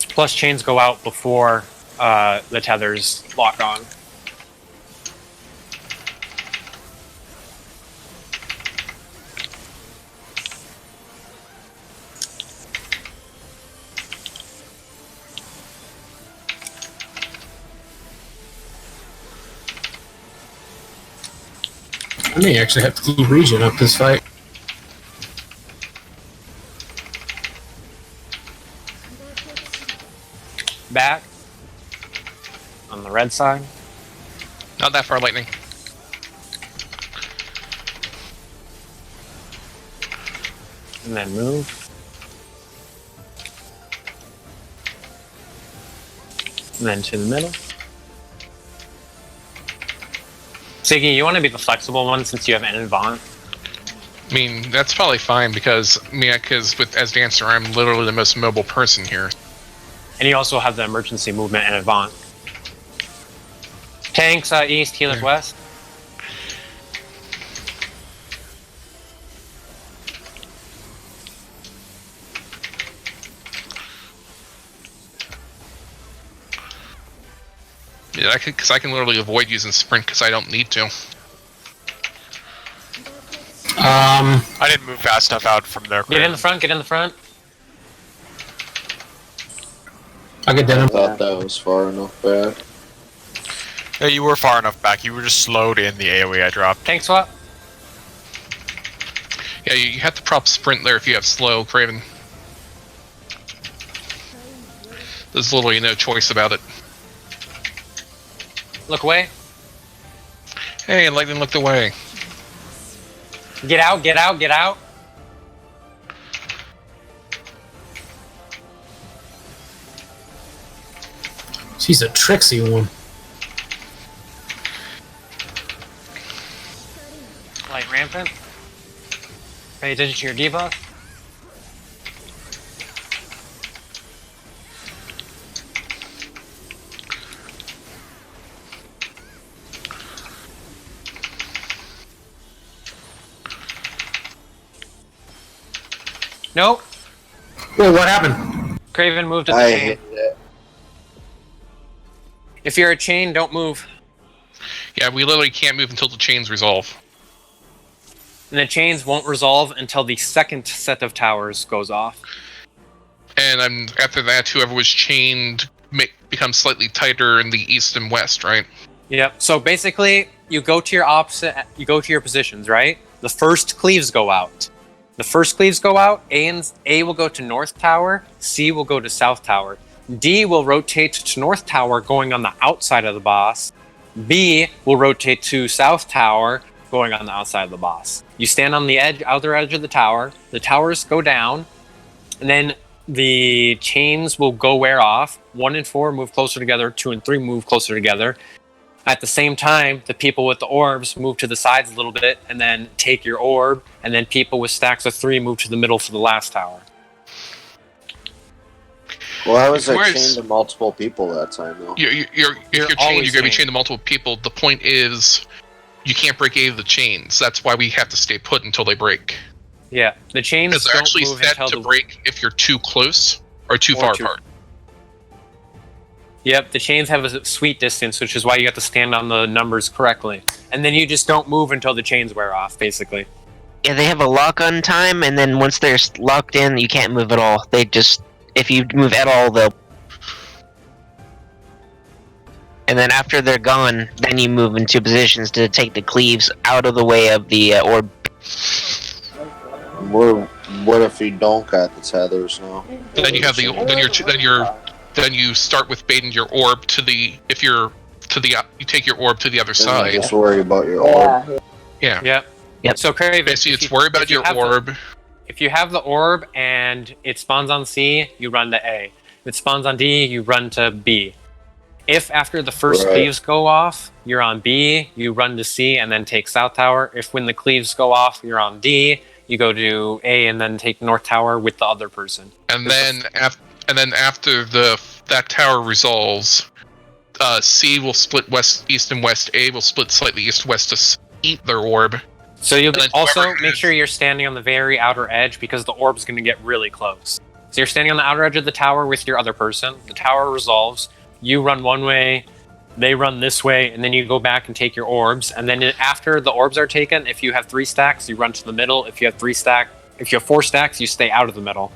Plus, chains go out before the tethers lock on. I may actually have to keep region up this fight. Back. On the red side. Not that far, Lightning. And then move. And then to the middle. Siggy, you want to be the flexible one since you have an Avant. I mean, that's probably fine because, as Dancer, I'm literally the most mobile person here. And you also have the emergency movement and Avant. Tanks east, healers west. Yeah, because I can literally avoid using sprint because I don't need to. I didn't move fast enough out from there. Get in the front, get in the front. I'll get I denim. thought that was far enough back. Yeah, you were far enough back. You were just slowed in the AoE I dropped. Tank swap. Yeah, you have to prop sprint there if you have slow, Craven. There's literally no choice about it. Look away. Hey, Lightning looked away. Get out, get out, get out. She's a tricksy one. Light rampant. Pay attention to your debuff. Nope. Whoa, what happened? Craven moved to the I chain. hate it. If you're a chain, don't move. Yeah, we literally can't move until the chains resolve. And the chains won't resolve until the second set of towers goes off. And after that, whoever was chained becomes slightly tighter in the east and west, right? Yep. So basically, you go to your opposite. You go to your positions, right? The first cleaves go out. The first cleaves go out. A will go to north tower. C will go to south tower. D will rotate to north tower, going on the outside of the boss. B will rotate to south tower, going on the outside of the boss. You stand on the outer edge of the tower. The towers go down, and then the chains will go wear off. 1 and 4 move closer together. 2 and 3 move closer together. At the same time, the people with the orbs move to the sides a little bit and then take your orb, and then people with stacks of 3 move to the middle for the last tower. Well, I was Whereas- chained to multiple people that time, though. If you're chained, you're going to always be chained. chained to multiple people. The point is, you can't break any of the chains. That's why we have to stay put until they break. Yeah, the chains Because they're don't actually move set until to the... break if you're too close or too Or far too- apart. Yep, the chains have a sweet distance, which is why you have to stand on the numbers correctly. And then you just don't move until the chains wear off, basically. Yeah, they have a lock-on time, and then once they're locked in, you can't move at all. They just, if you move at all, they'll... And then after they're gone, then you move into positions to take the cleaves out of the way of the orb. What if you don't got the tethers now? Then you have then you start with baiting your orb to the you take your orb to the other Then side. you just worry about your orb. Yeah. Yep. So Craven, Basically, if it's you- worry if about you your have the- orb. If you have the orb and it spawns on C, you run to A. If it spawns on D, you run to B. If after the first Right. cleaves go off, you're on B, you run to C and then take South Tower. If when the cleaves go off, you're on D, you go to A and then take North Tower with the other person. And then after that tower resolves, C will split west, east, and west. A will split slightly east-west to eat their orb. So you'll And then also whoever make has- sure you're standing on the very outer edge because the orb's going to get really close. So you're standing on the outer edge of the tower with your other person. The tower resolves. You run one way, they run this way, and then you go back and take your orbs. And then after the orbs are taken, if you have 3 stacks, you run to the middle. If you have 4 stacks, you stay out of the middle.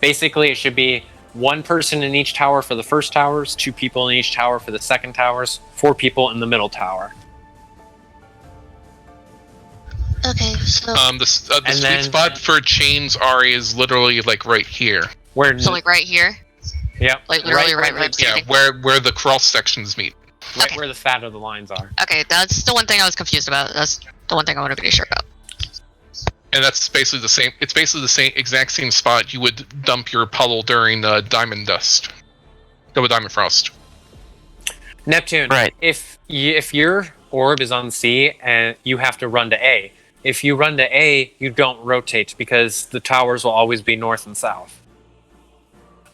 Basically, it should be 1 person in each tower for the first towers, 2 people in each tower for the second towers, 4 people in the middle tower. Okay, so The And sweet then- spot for chains Ari is literally like right here. Where? so like right here, Yep. like literally right where I'm Yeah, standing. where the cross sections meet. Right Okay. where the fat of the lines are. Okay, that's the one thing I was confused about. That's the one thing I want to be sure about. And that's basically the same. It's basically the exact same spot you would dump your puddle during Diamond Frost. Neptune. Right. If your orb is on C and you have to run to A. If you run to A, you don't rotate because the towers will always be north and south.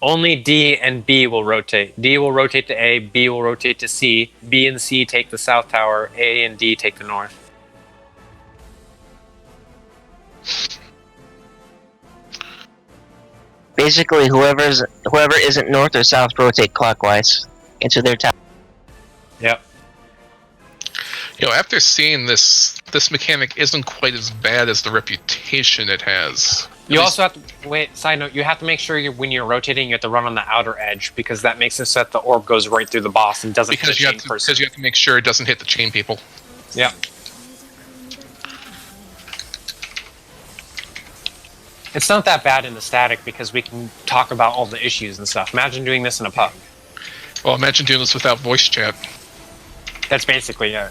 Only D and B will rotate. D will rotate to A, B will rotate to C. B and C take the south tower, A and D take the north. Basically, whoever isn't north or south rotate clockwise into their tower. Yep. After seeing this mechanic isn't quite as bad as the reputation it has. You also have to wait. Side note: you have to make sure when you're rotating, you have to run on the outer edge because that makes it so that the orb goes right through the boss and doesn't hit the chain person. Because you have to make sure it doesn't hit the chain people. Yeah. It's not that bad in the static because we can talk about all the issues and stuff. Imagine doing this in a pub. Well, imagine doing this without voice chat. That's basically it.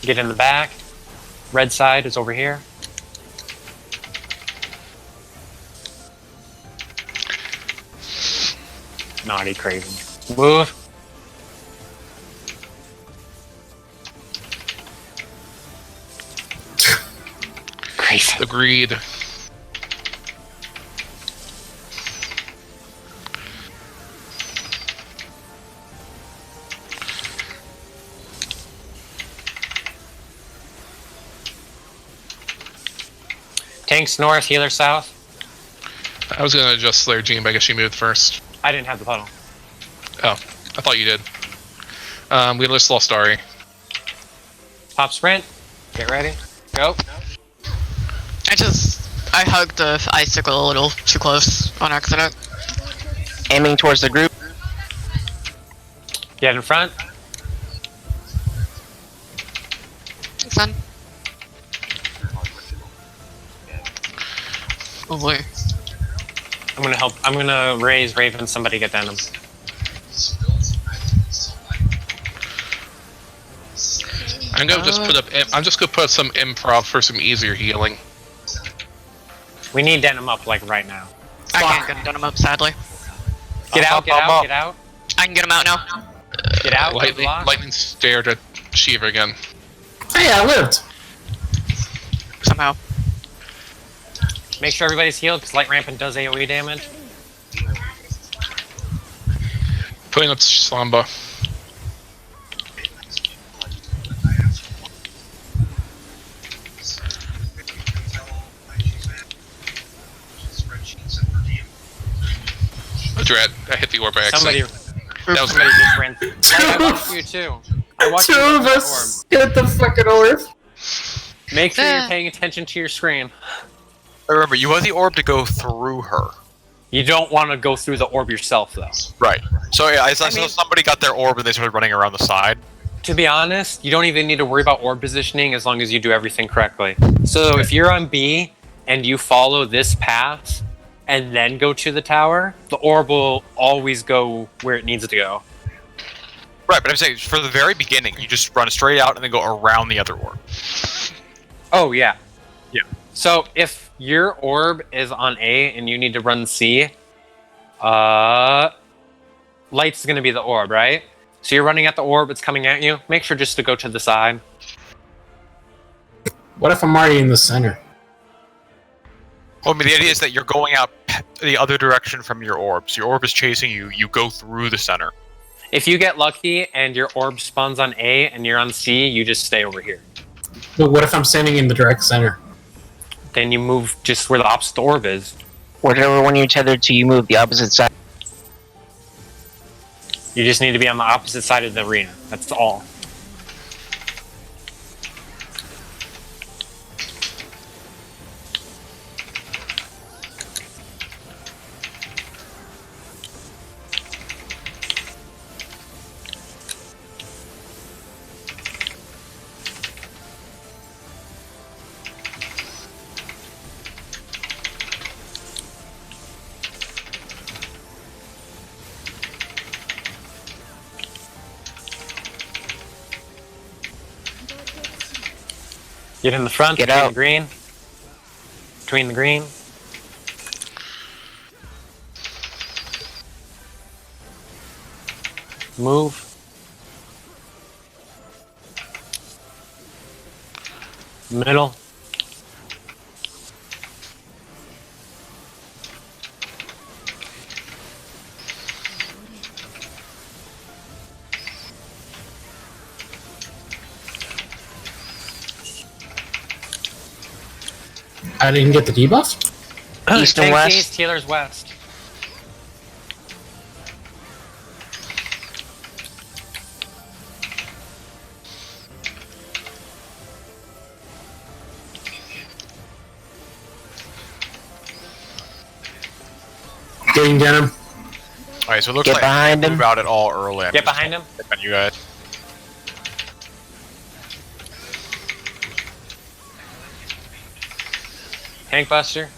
Get in the back. Red side is over here. Naughty crazy. Move. Crazy. Agreed. Tanks north, healer south. I was gonna adjust Slayer Jean, but I guess she moved first. I didn't have the puddle. Oh, I thought you did. We just lost Ari. Pop sprint. Get ready. Go. I hugged the icicle a little too close on accident. Aiming towards the group. Get in front. Son. Oh boy. I'm gonna help. I'm gonna raise Raven. Somebody get Denim. I'm gonna just put up. I'm just gonna put some improv for some easier healing. We need Denim up like right now. I can't get him up, sadly. Get out! Get out! Get out! I can get him out now. Get out! Lightning stared at Shiva again. Hey, I lived. Somehow. Make sure everybody's healed because Light Rampant does AoE damage. Putting up Slamba. Dread, I hit the orb by accident. Somebody just ran. I watched you too. I watched Two you of us hit the fucking orb. Make sure you're paying attention to your screen. Remember, you want the orb to go through her. You don't want to go through the orb yourself, though. Right. So yeah, I saw somebody got their orb and they started running around the side. To be honest, you don't even need to worry about orb positioning as long as you do everything correctly. So if you're on B and you follow this path and then go to the tower, the orb will always go where it needs to go. Right, but I'm saying for the very beginning, you just run straight out and then go around the other orb. Oh, yeah. Yeah. So if your orb is on A and you need to run C, Light's going to be the orb, right? So you're running at the orb, it's coming at you. Make sure just to go to the side. What if I'm already in the center? Well, I mean, the idea is that you're going out the other direction from your orb. So your orb is chasing you. You go through the center. If you get lucky and your orb spawns on A and you're on C, you just stay over here. But what if I'm standing in the direct center? Then you move just where the opposite orb is. Whatever one you're tethered to, you move the opposite side. You just need to be on the opposite side of the arena. That's all. Get in the front, Get between out. the green. Between the green. Move. Middle. I didn't get the debuff? East and Tanks west. east, healers west. Getting denim. Alright, so it looks Get like behind him. move out at all early. I'm Get just behind him. on you guys. Tank buster.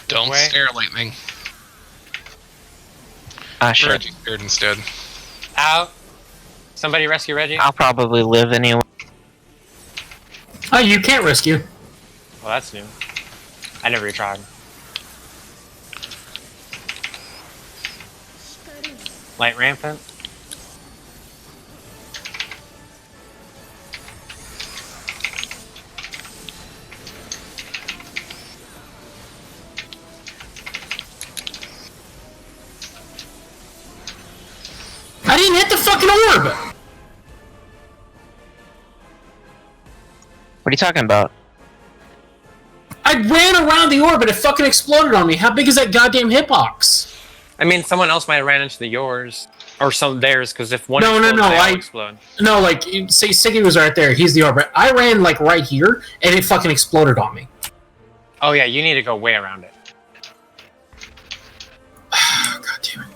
Don't Way. stare, lightning. Ah, shit. Reggie stared instead. Out. Somebody rescue Reggie. I'll probably live anyway. Oh, you can't rescue. Well, that's new. I never tried. Light rampant. I didn't hit the fucking orb! What are you talking about? I ran around the orb and it fucking exploded on me. How big is that goddamn hitbox? I mean, someone else might have ran into the yours. Or some theirs, because if one No, explodes, no, they all I- explode. No, like, say Siggy was right there. He's the orb. I ran, like, right here and it fucking exploded on me. Oh yeah, you need to go way around it. God damn it.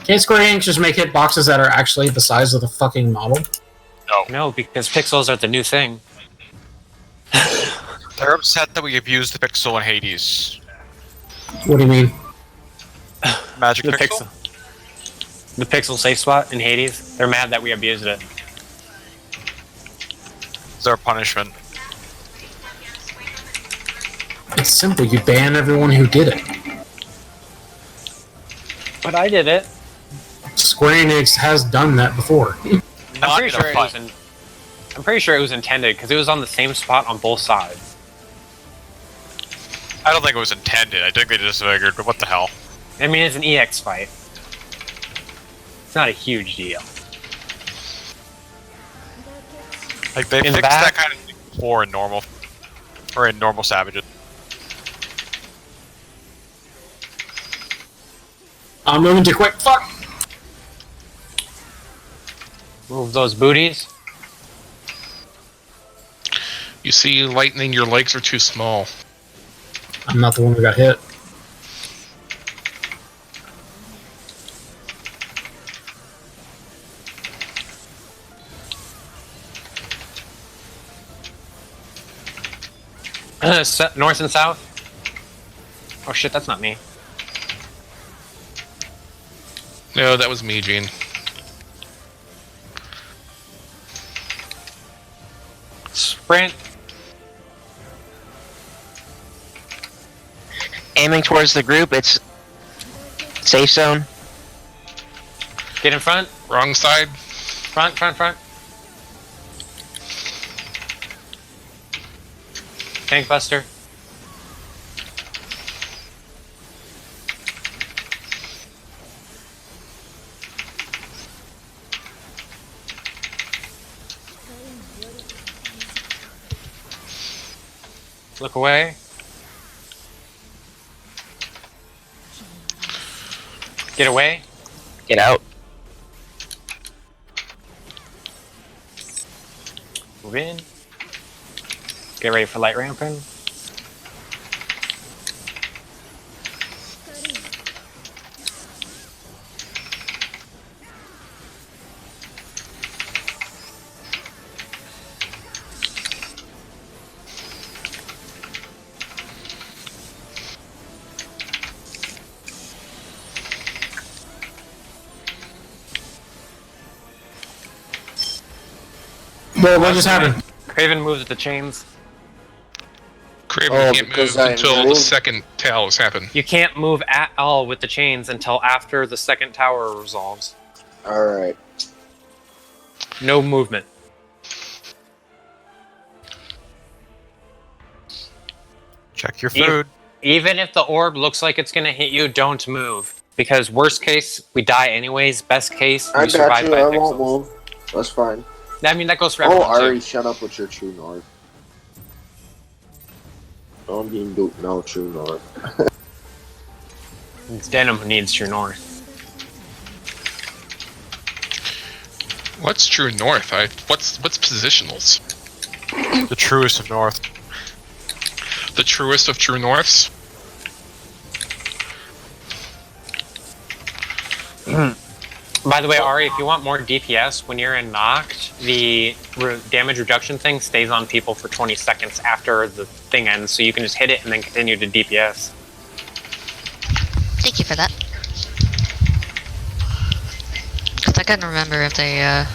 Can't Square Enix just make hitboxes that are actually the size of the fucking model? No, because pixels are the new thing. They're upset that we abused the pixel in Hades. What do you mean? Magic The pixel? The pixel safe spot in Hades. They're mad that we abused it. It's their punishment. It's simple. You ban everyone who did it. But I did it. Square Enix has done that before. Not I'm in pretty a sure it was. fight. I'm pretty sure it was intended because it was on the same spot on both sides. I don't think it was intended. I think they just figured, but what the hell? I mean, it's an EX fight. It's not a huge deal. Like, they In the fixed back? that kind of thing before in normal. Or in normal Savages. I'm moving too quick. Fuck! Move those booties. You see, lightning, your legs are too small. I'm not the one who got hit. North and south. Oh shit, that's not me. No, that was me, Gene. Sprint. Aiming towards the group, it's safe zone. Get in front. Wrong side. Front, front, front. Tank buster. Look away. Get away. Get out. Move in. Get ready for light ramping. Well, what just happened? Craven moves with the chains. Craven Oh, can't because move I until the moved? second towel has happened. You can't move at all with the chains until after the second tower resolves. Alright. No movement. Check your food. Even if the orb looks like it's gonna hit you, don't move. Because worst case, we die anyways. Best case, we survive by I pixels. won't move. That's fine. I mean, that goes for everyone, Ari, too. shut up with your true north. Don't even do no true north. It's Denim who needs true north. What's true north? What's positionals? The truest of north. The truest of true norths? By the way, Ari, if you want more DPS, when you're in knocked, the damage reduction thing stays on people for 20 seconds after the thing ends, so you can just hit it and then continue to DPS. Thank you for that. Because I couldn't remember if they,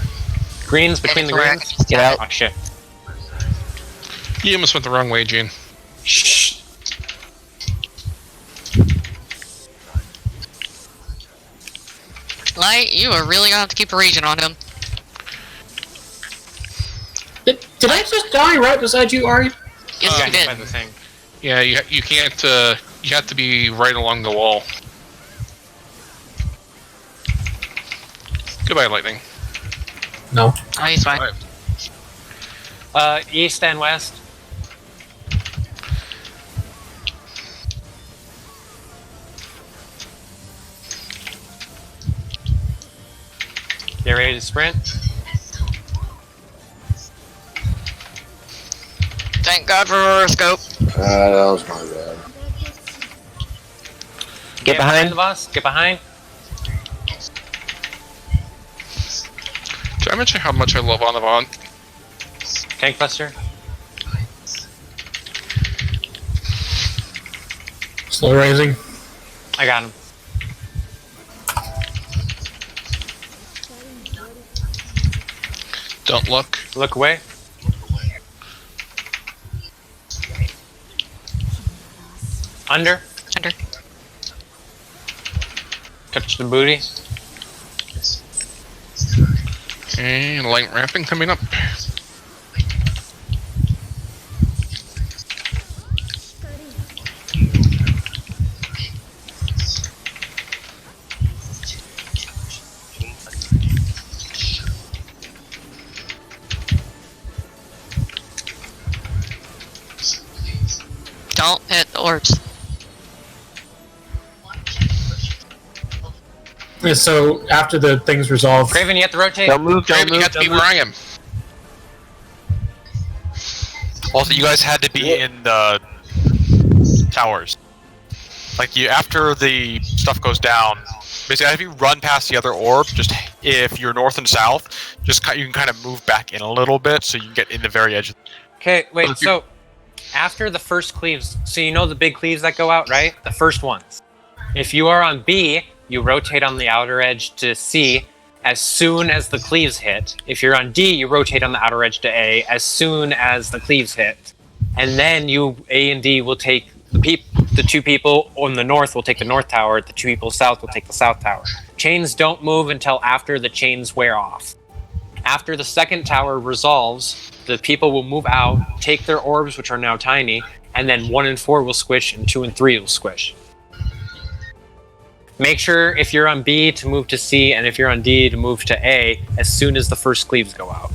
Greens between the greens? Get out. Oh, shit. You almost went the wrong way, Gene. Shh. Light, you are really gonna have to keep a region on him. Did I just die right beside you, Ari? Yes, you By did. the thing. Yeah, you can't, you have to be right along the wall. Goodbye, lightning. No. Oh, he's fine. Alright. East and west. Get ready to sprint. Thank God for horoscope. That was my bad. Get behind. the boss. Get behind. Did I mention how much I love Anavon? Tank buster. Slow raising. I got him. Don't look. Look away. Under. Under. Touch the booty. And light ramping coming up. Don't hit the orbs. And so after the thing's resolved, Craven, you have to rotate. Don't move. Don't Draven, you move. have to be Don't where move. I am. Also, you guys had to be in the towers. Like you, after the stuff goes down, basically, if you run past the other orb, just if you're north and south, just you can kind of move back in a little bit, so you can get in the very edge. Okay, wait, If you- so after the first cleaves, so you know the big cleaves that go out, right? The first ones. If you are on B, you rotate on the outer edge to C as soon as the cleaves hit. If you're on D, you rotate on the outer edge to A as soon as the cleaves hit. And then you, A and D will take the two people on the north will take the north tower, the two people south will take the south tower. Chains don't move until after the chains wear off. After the second tower resolves, the people will move out, take their orbs, which are now tiny, and then 1 and 4 will squish, and 2 and 3 will squish. Make sure if you're on B to move to C, and if you're on D to move to A as soon as the first cleaves go out.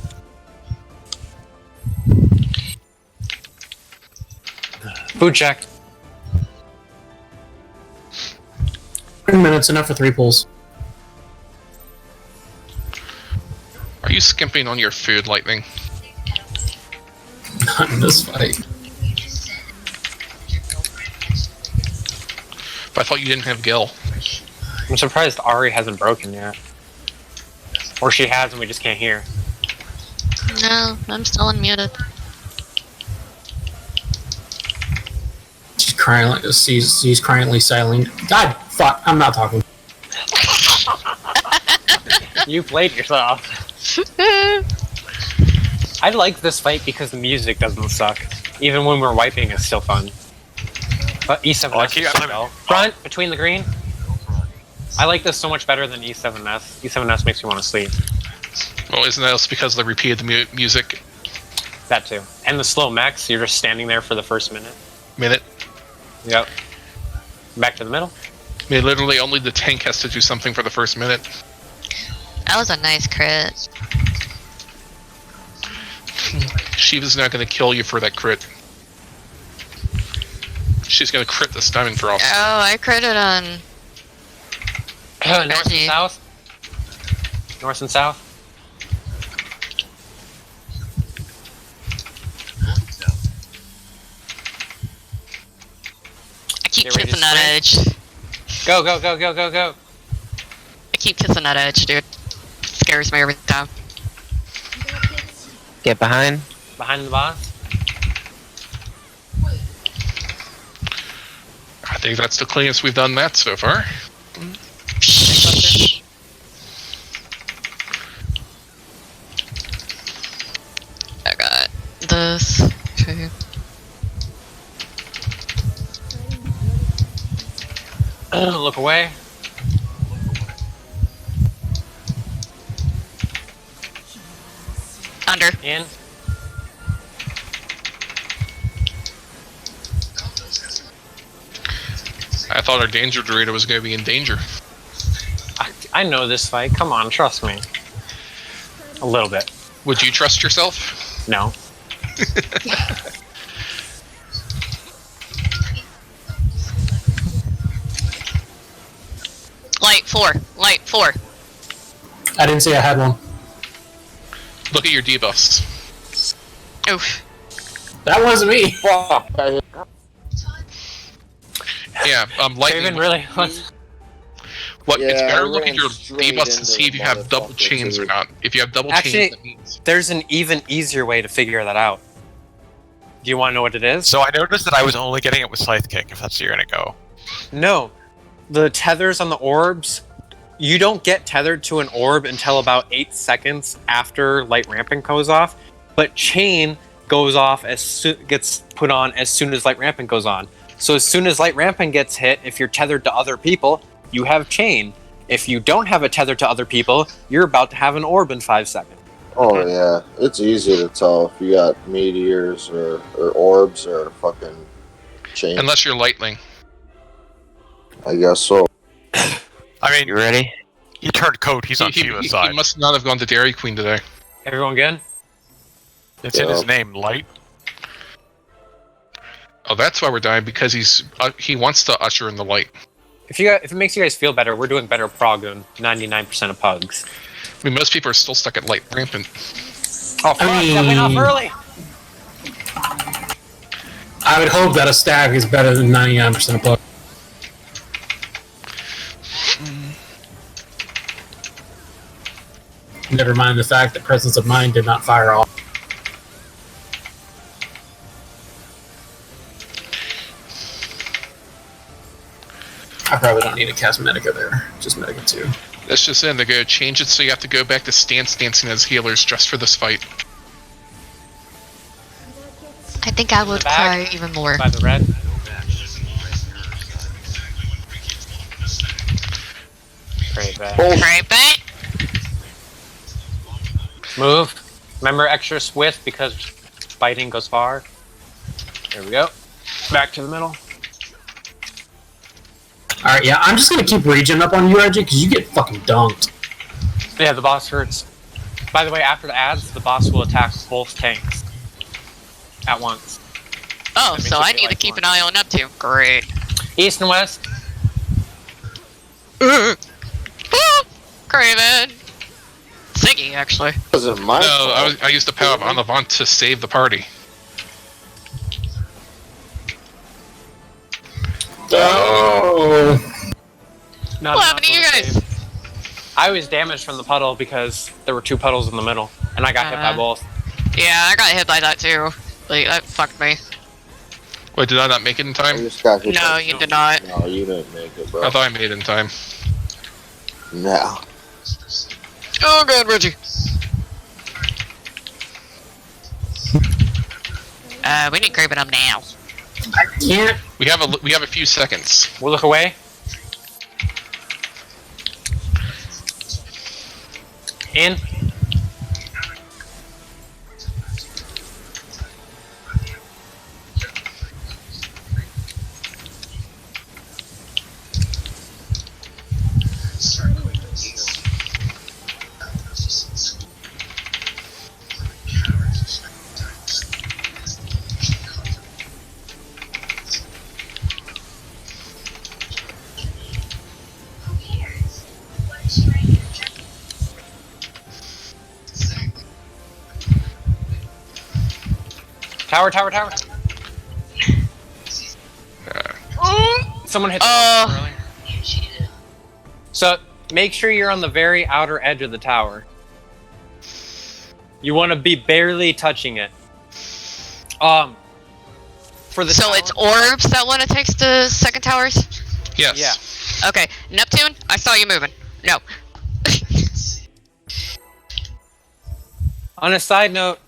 Food check. 3 minutes, enough for 3 pulls. Are you skimping on your food, lightning? Not in this fight. But I thought you didn't have Gil. I'm surprised Ari hasn't broken yet. Or she has and we just can't hear. No, I'm still unmuted. She's crying like she's cryingly silent. God, fuck! I'm not talking. You played yourself. I like this fight because the music doesn't suck. Even when we're wiping, it's still fun. But E7S Oh, I is keep- so dull. Front, between the green. I like this so much better than E7S. E7S makes me want to sleep. Well, isn't that else because they repeated the music That too. And the slow mechs, you're just standing there for the first minute. minute? Yep. Back to the middle. I mean, literally only the tank has to do something for the first minute. That was a nice crit. Shiva's not going to kill you for that crit. She's going to crit the stunning throw. Oh, I critted on. North and south. North and south. I keep Get ready kissing to that edge. Go, go, go, go, go, go. I keep kissing that edge, dude. Scares me every time. Get behind. Behind the boss. I think that's the cleanest we've done that so far. I got this. Okay. Look away. Under. In. I thought our danger Dorito was going to be in danger. I know this fight. Come on, trust me. A little bit. Would you trust yourself? No. Light 4. Light 4. I didn't see I had one. Look at your debuffs. Oof. That wasn't me. Fuck. Yeah, lightning. Raven, really? What? It's Yeah, better I look at ran your straight debuffs to into see if you have the double motherfucker, chains or too. not. If you have double Actually- chains, that means There's an even easier way to figure that out. Do you want to know what it is? So I noticed that I was only getting it with Scythe Kick, if that's where you're gonna go. No. The tethers on the orbs, you don't get tethered to an orb until about 8 seconds after light rampant goes off, but chain goes off gets put on as soon as light rampant goes on. So as soon as light rampant gets hit, if you're tethered to other people, you have chain. If you don't have a tether to other people, you're about to have an orb in 5 seconds. Oh yeah, it's easy to tell if you got meteors or orbs or fucking chains. unless you're lightning. I guess so. I mean, You ready? he turned coat. He's on Shiva's He side. must not have gone to Dairy Queen today. Everyone good? It's in his Yeah. name, Light. Oh, that's why we're dying, because he wants to usher in the light. If it makes you guys feel better, we're doing better prog than 99% of pugs. I mean, most people are still stuck at light rampant. Oh, fuck, that went off early! I would hope that a stag is better than 99% of puck. Never mind the fact that Presence of Mind did not fire off. I probably don't need to cast Medica there. Just Medica 2. That's just in. They're going to change it so you have to go back to stance dancing as healers just for this fight. I think I would back. cry even more. By the red. Great, back. Right back. Move. Remember extra swift because biting goes far. There we go. Back to the middle. Alright, yeah, I'm just gonna keep regen up on you, RJ, because you get fucking dunked. Yeah, the boss hurts. By the way, after the ads, the boss will attack both tanks at once. Oh, That means so it'll I be need to like keep one. an eye on up too. Great. East and west. Craven. Siggy, actually. Wasn't my No, fault. I used the power of on Avant to save the party. Oh. Not What enough happened to you of a guys? save. I was damaged from the puddle because there were 2 puddles in the middle, and I got hit by both. Yeah, I got hit by that too. Like, that fucked me. Wait, did I not make it in I time? just got hit No, by- you did not. No, you didn't make it, bro. I thought I made it in time. No. Oh god, Reggie. We need Craven up now. I can't. We have a few seconds. We'll look away. In. Tower. Someone hit the wall early. So make sure you're on the very outer edge of the tower. You want to be barely touching it. For the So tower, it's orbs that one attacks the second towers? Yes. Yeah. Okay, Neptune, I saw you moving. No. On a side note,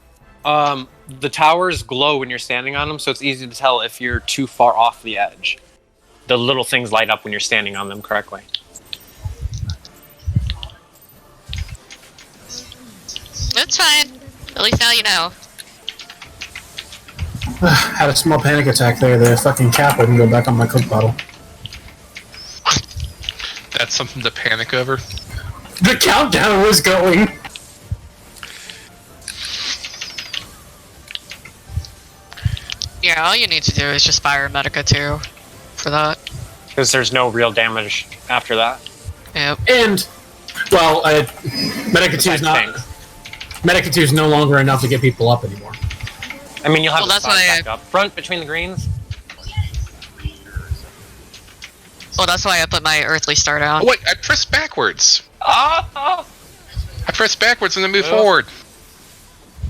the towers glow when you're standing on them, so it's easy to tell if you're too far off the edge. The little things light up when you're standing on them correctly. It's fine. At least now you know. Had a small panic attack there. The fucking cap wouldn't go back on my Coke bottle. That's something to panic over. The countdown was going. Yeah, all you need to do is just fire Medica too. For that. Because there's no real damage after that. Yep. And, well, Medica 2 is not. Tanks. Medica 2 is no longer enough to get people up anymore. I mean, you'll have Well, the that's spot why back up. Front between the greens. Well, that's why I put my earthly star down. Oh wait, I pressed backwards. I pressed backwards and then moved Oh. forward.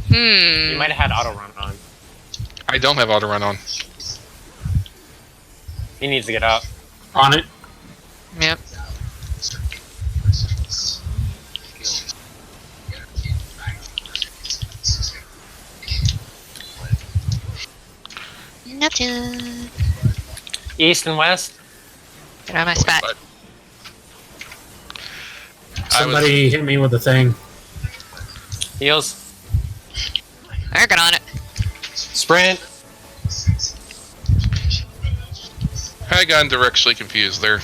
You might have had auto run on. I don't have auto run on. He needs to get up. On it. Yep. Neptune. East and west. Get out of my spot. Somebody hit me with a thing. Heals. Alright, get on it. Sprint. I got directionally confused there.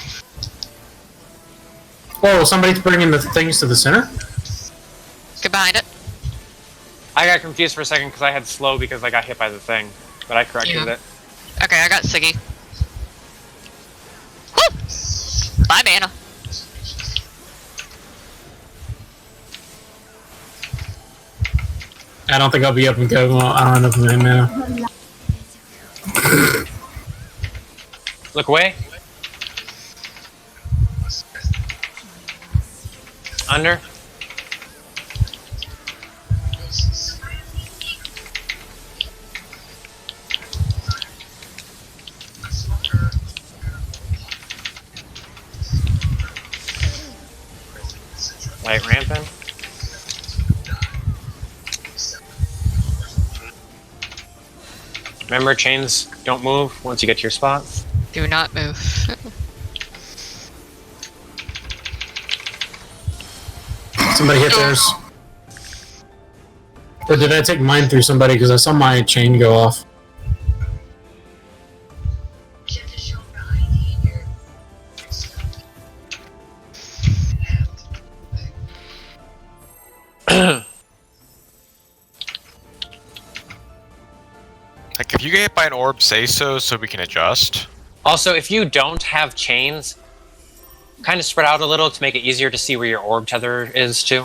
Whoa, somebody's bringing the things to the center? Get behind it. I got confused for a second because I had slow because I got hit by the thing. But I corrected Yeah. it. Okay, I got Siggy. Woo! Bye, mana. I don't think I'll be up and go. Well, I don't know if I'm in mana. Look away. Under. Light ramping. Remember, chains don't move once you get to your spots. Do not move. Somebody hit theirs. Or did I take mine through somebody? Because I saw my chain go off. Like, if you get hit by an orb, say so we can adjust. Also, if you don't have chains, kind of spread out a little to make it easier to see where your orb tether is too.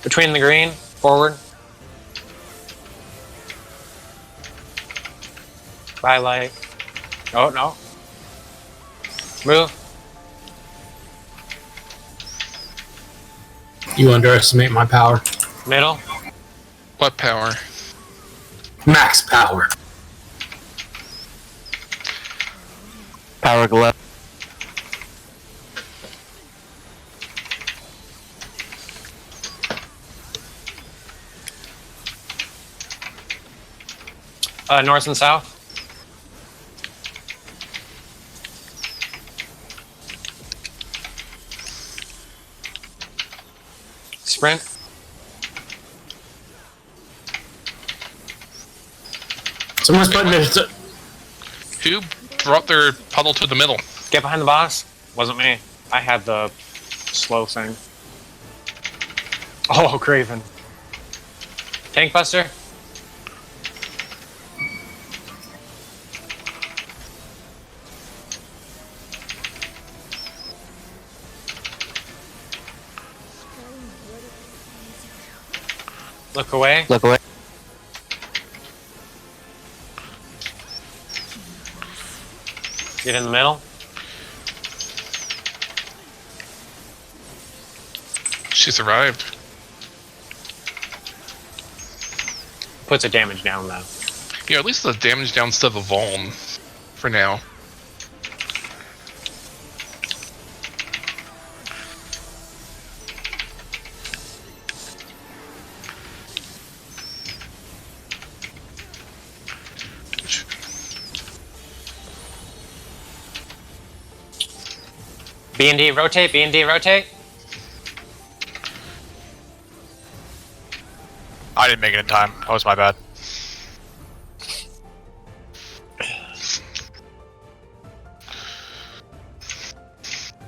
Between the green, forward. By light. Oh, no. Move. You underestimate my power. Middle. What power? Max power. Power glove. North and south. sprint. Someone's putting it. Who brought their puddle to the middle? Get behind the boss. Wasn't me. I had the slow thing. Oh, Craven. Tank Buster. Look away. Look away. Get in the middle. She survived. Puts the damage down though. Yeah, at least the damage down instead of a Vuln for now. B&D rotate, B&D rotate. I didn't make it in time. That was my bad.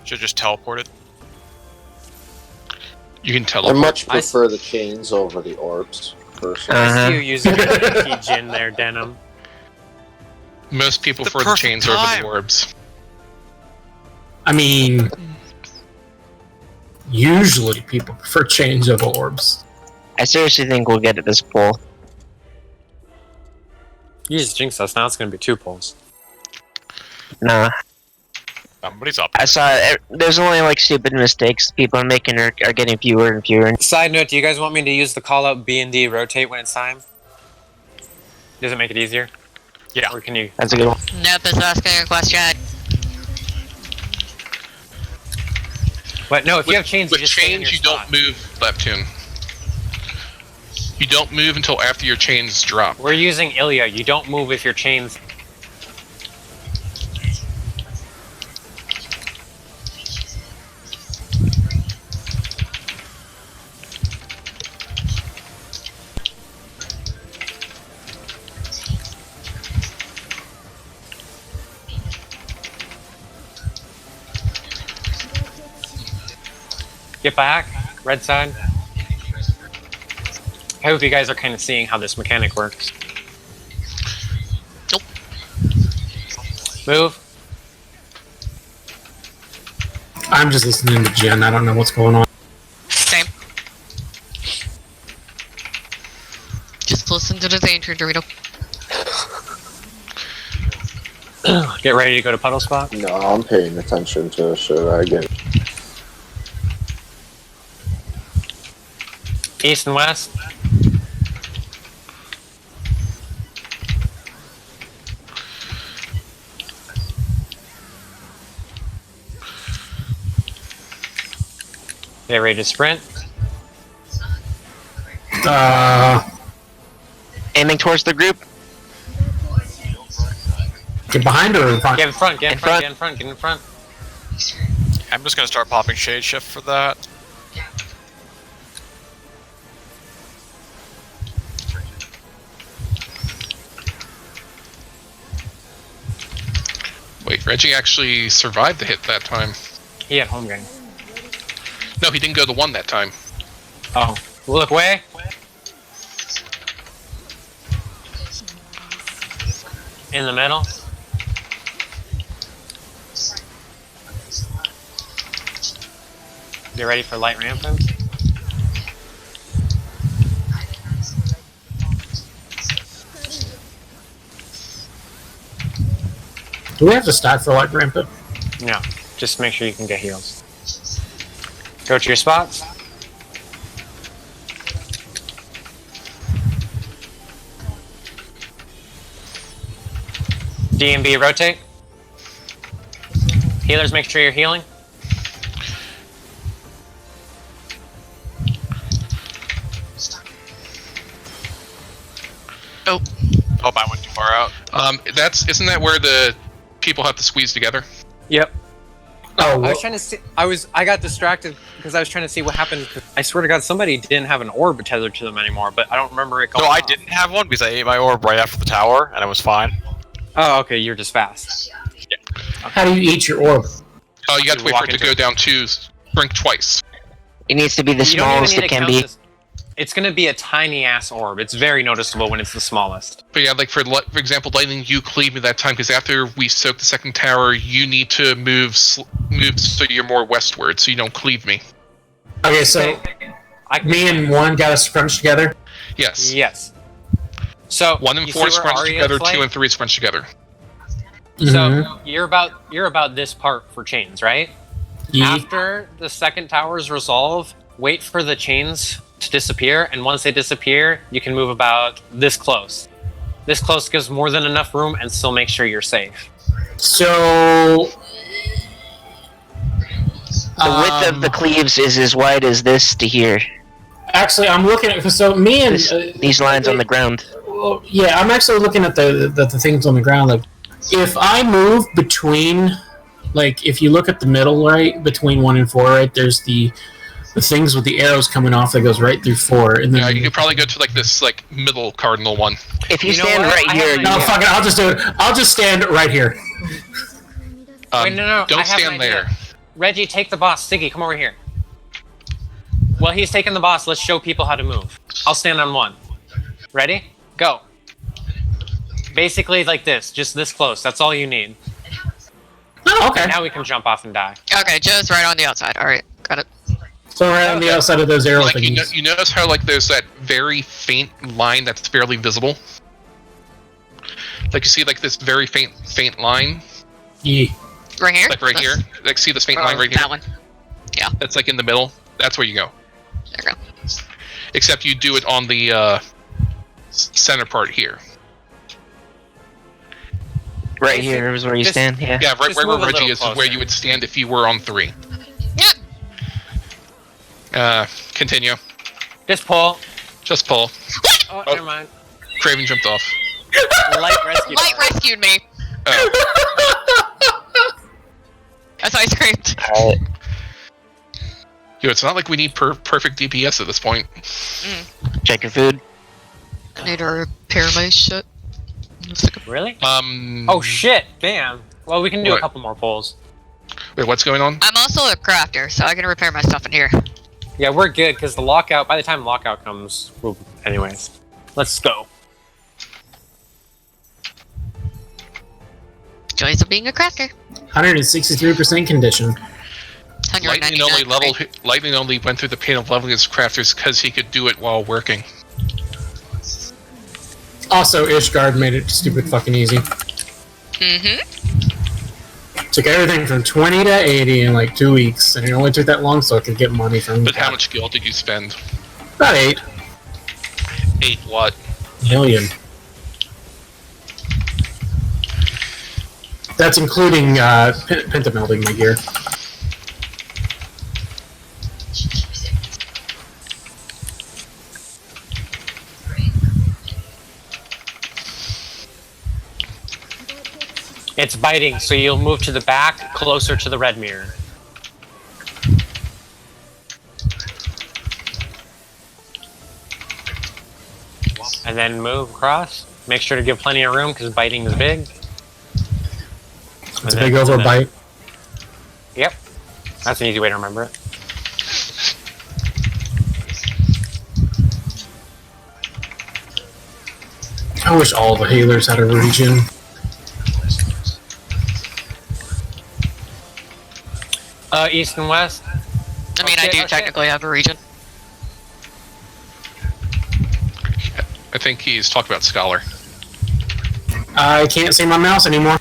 Should just teleported. You can I teleport. much prefer the chains over the orbs, personally. I see you using a Jin there, Denim. Most people The prefer the perfect chains over time. the orbs. I mean, usually people prefer chains over orbs. I seriously think we'll get at this pull. You just jinxed us. Now it's going to be 2 pulls. Nah. Somebody's up. I saw there's only like stupid mistakes people are making are getting fewer and fewer. Side note, do you guys want me to use the call out B&D rotate when it's time? Does it make it easier? Yeah. Or can you... That's a good one. Nope, it's asking a question. But no, if you have chains, you With just stay in chains, your you spot. don't move, Leptune. You don't move until after your chains drop. We're using Ilya. You don't move if your chains... Get back. Red side. I hope you guys are kind of seeing how this mechanic works. Nope. Move. I'm just listening to Jen. I don't know what's going on. Same. Just listen to the danger, Dorito. Get ready to go to puddle spot. No, I'm paying attention to shit I get. East and west. Get ready to sprint. Aiming towards the group. Get behind her. In front. Get in front, get in In front, front. get in front, get in front. I'm just gonna start popping Shade Shift for that. Wait, Reggie actually survived the hit that time. He had home game. No, he didn't go the 1 that time. Oh. Look away. In the middle. Get ready for light rampant. Do we have to stack for light rampant? No. Just make sure you can get heals. Go to your spots. D&B rotate. Healers, make sure you're healing. Oh, Oh, I went too far out. isn't that where the people have to squeeze together? Yep. Oh, I was trying to see. I got distracted because I was trying to see what happened. I swear to God, somebody didn't have an orb tethered to them anymore, but I don't remember it going. No, I off. didn't have one because I ate my orb right after the tower, and I was fine. Oh, okay. You're just fast. how do you eat your orb? Oh, you have to wait walk for it to into go it. down to shrink twice. It needs to be the You don't even smallest need it to can count be. this. It's gonna be a tiny ass orb. It's very noticeable when it's the smallest. But yeah, like for example, Lightning, you cleave me that time because after we soak the second tower, you need to move so you're more westward, so you don't cleave me. Okay, so me and one got us scrunched together. Yes. Yes. So 1 and you 4 see where scrunched Arya's together, like? 2 and 3 scrunched together. So Mhm. you're about this part for chains, right? Yeah. After the second tower's resolve, wait for the chains to disappear, and once they disappear, you can move about this close. This close gives more than enough room and still make sure you're safe. So The width of the cleaves is as wide as this to here. Actually, I'm looking at so me and These lines on the ground. well, yeah, I'm actually looking at the things on the ground. Like, if I move between, like, if you look at the middle, right between 1 and 4, right, there's the things with the arrows coming off that goes right through 4, and then Yeah, you could probably go to like this like middle cardinal one. If you You know stand what? right I have here, an no, idea. fuck it, I'll just do it. I'll just stand right here. Wait, no, I Don't have an stand idea. there. Reggie, take the boss. Siggy, come over here. Well, he's taking the boss. Let's show people how to move. I'll stand on 1. Ready? Go. Basically like this, just this close. That's all you need. Oh, okay. Now we can jump off and die. Okay, just right on the outside. Alright, got it. So right on the Okay. outside of those arrow Like things. you notice how like there's that very faint line that's barely visible. Like you see like this very faint line, Yeah. Right here? like right here. Like see this faint line right here. That one. That's like in the middle. That's where you go. There we go. Except you do it on the center part here. right here is where you Just- stand. Yeah. Yeah, right Just where move a Reggie little is where closer. you would stand if you were on 3. Yep. Continue. Just pull. Just pull. Oh, Oh. never mind. Craven jumped off. Light rescue. Light rescued me. Oh. That's why I screamed. Yo, it's not like we need perfect DPS at this point. Check your food. I need to repair my shit. Really? Mm. Oh shit! Damn. Well, we can do What? a couple more pulls. Wait, what's going on? I'm also a crafter, so I can repair my stuff in here. Yeah, we're good because the lockout. By the time lockout comes, we'll. Anyways, let's go. Joys of being a crafter. 163% condition. Lightning only went through the pain of leveling his crafters because he could do it while working. Also, Ishgard made it stupid fucking easy. Mm-hmm. Took everything from 20 to 80 in like 2 weeks, and it only took that long so I could get money from But how much guild did you spend? About 8 8 what? million. That's including pentamelding my gear. It's biting, so you'll move to the back, closer to the red mirror. And then move across. Make sure to give plenty of room because biting is big. It's a big overbite. Yep. That's an easy way to remember it. I wish all the healers had a regen. East and west. I mean, I do technically have a region. I think he's talking about Scholar. I can't see my mouse anymore.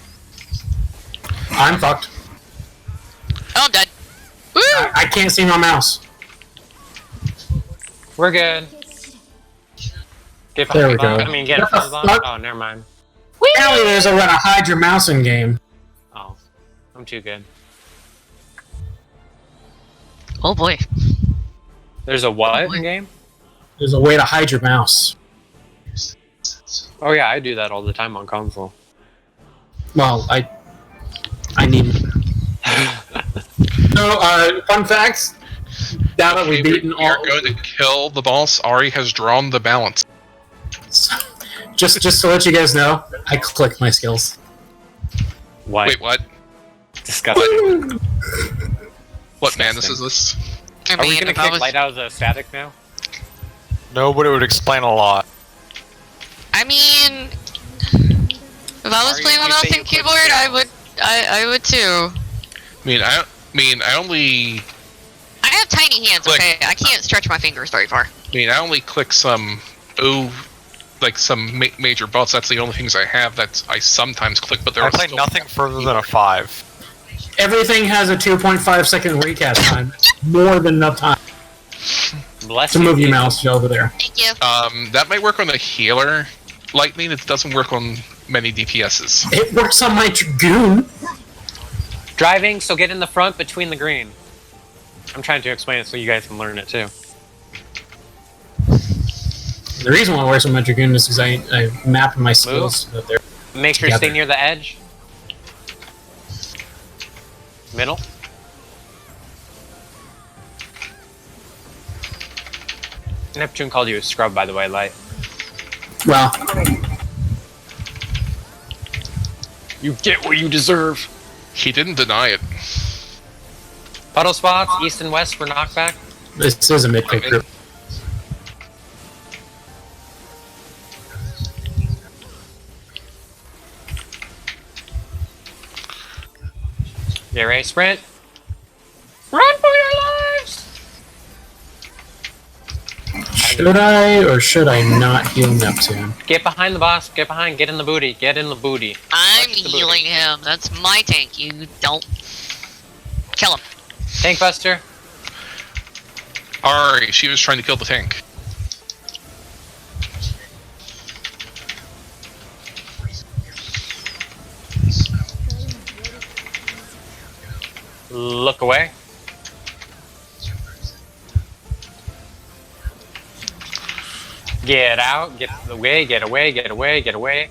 I'm fucked. Oh, I'm dead. Woo! I can't see my mouse. We're good. Get There we behind the go. bomb. I mean, get in What front of the the bomb. fuck? Oh, never mind. Apparently there's a hide your mouse in game. Oh, I'm too good. Oh boy. There's a what in game? There's a way to hide your mouse. Oh yeah, I do that all the time on console. Well, I need So, fun facts. Now that we've beaten We are all, going to kill the boss. Ari has drawn the balance. just to let you guys know, I click my skills. Why? Wait, what? Disgusting. What madness is this? I Are we mean, gonna if I kick was, light out of the static now? No, but it would explain a lot. I mean, if I was Are playing you with mouse saying and you click keyboard, down? I would too. I only I have tiny hands. Click. Okay, I can't stretch my fingers very far. I only click some major buffs. That's the only things I have that I sometimes click, but there I are play still nothing further than a 5. Everything has a 2.5 second recast time. More than enough time Bless to you, move your Jesus. mouse over there. Thank you. That might work on the healer lightning. It doesn't work on many DPSs. It works on my Dragoon. Driving, so get in the front between the green. I'm trying to explain it so you guys can learn it too. The reason why it works on my Dragoon is because I map my skills so that they're Make sure to stay together. near the edge. Middle. Neptune called you a scrub, by the way, Light. Well, You get what you deserve. He didn't deny it. Puddle spots, east and west for knockback. this is a mid-pick group. Get ready, sprint. Run for your lives! Should I or should I not heal Neptune? Get behind the boss. Get behind. Get in the booty. Get in the booty. I'm Touch the booty. healing him. That's my tank. You don't kill him. Tank buster. Ari, she was trying to kill the tank. Look away. Get out. Get away. Get away. Get away. Get away.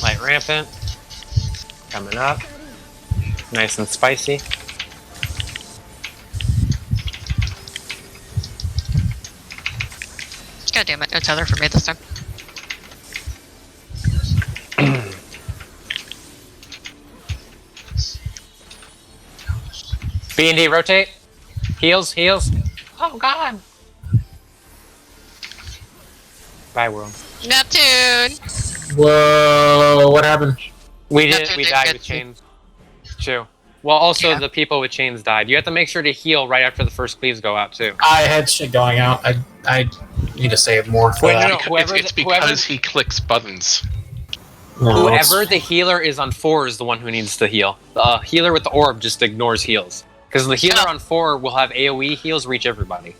Light rampant. Coming up. Nice and spicy. God damn it! No tether for me this time. B&D rotate. Heals. Heals. Oh god. Bye world. Neptune. Whoa, what happened? We Neptune we did died good with chains. Too. Well, also Yeah. the people with chains died. You have to make sure to heal right after the first cleaves go out too. I had shit going out. I need to save more for Wait, that. no, whoever it's the- because whoever- he clicks buttons. No, it's- Whoever the healer is on 4 is the one who needs to heal. The healer with the orb just ignores heals. Because the healer Oh. on 4 will have AoE heals reach everybody.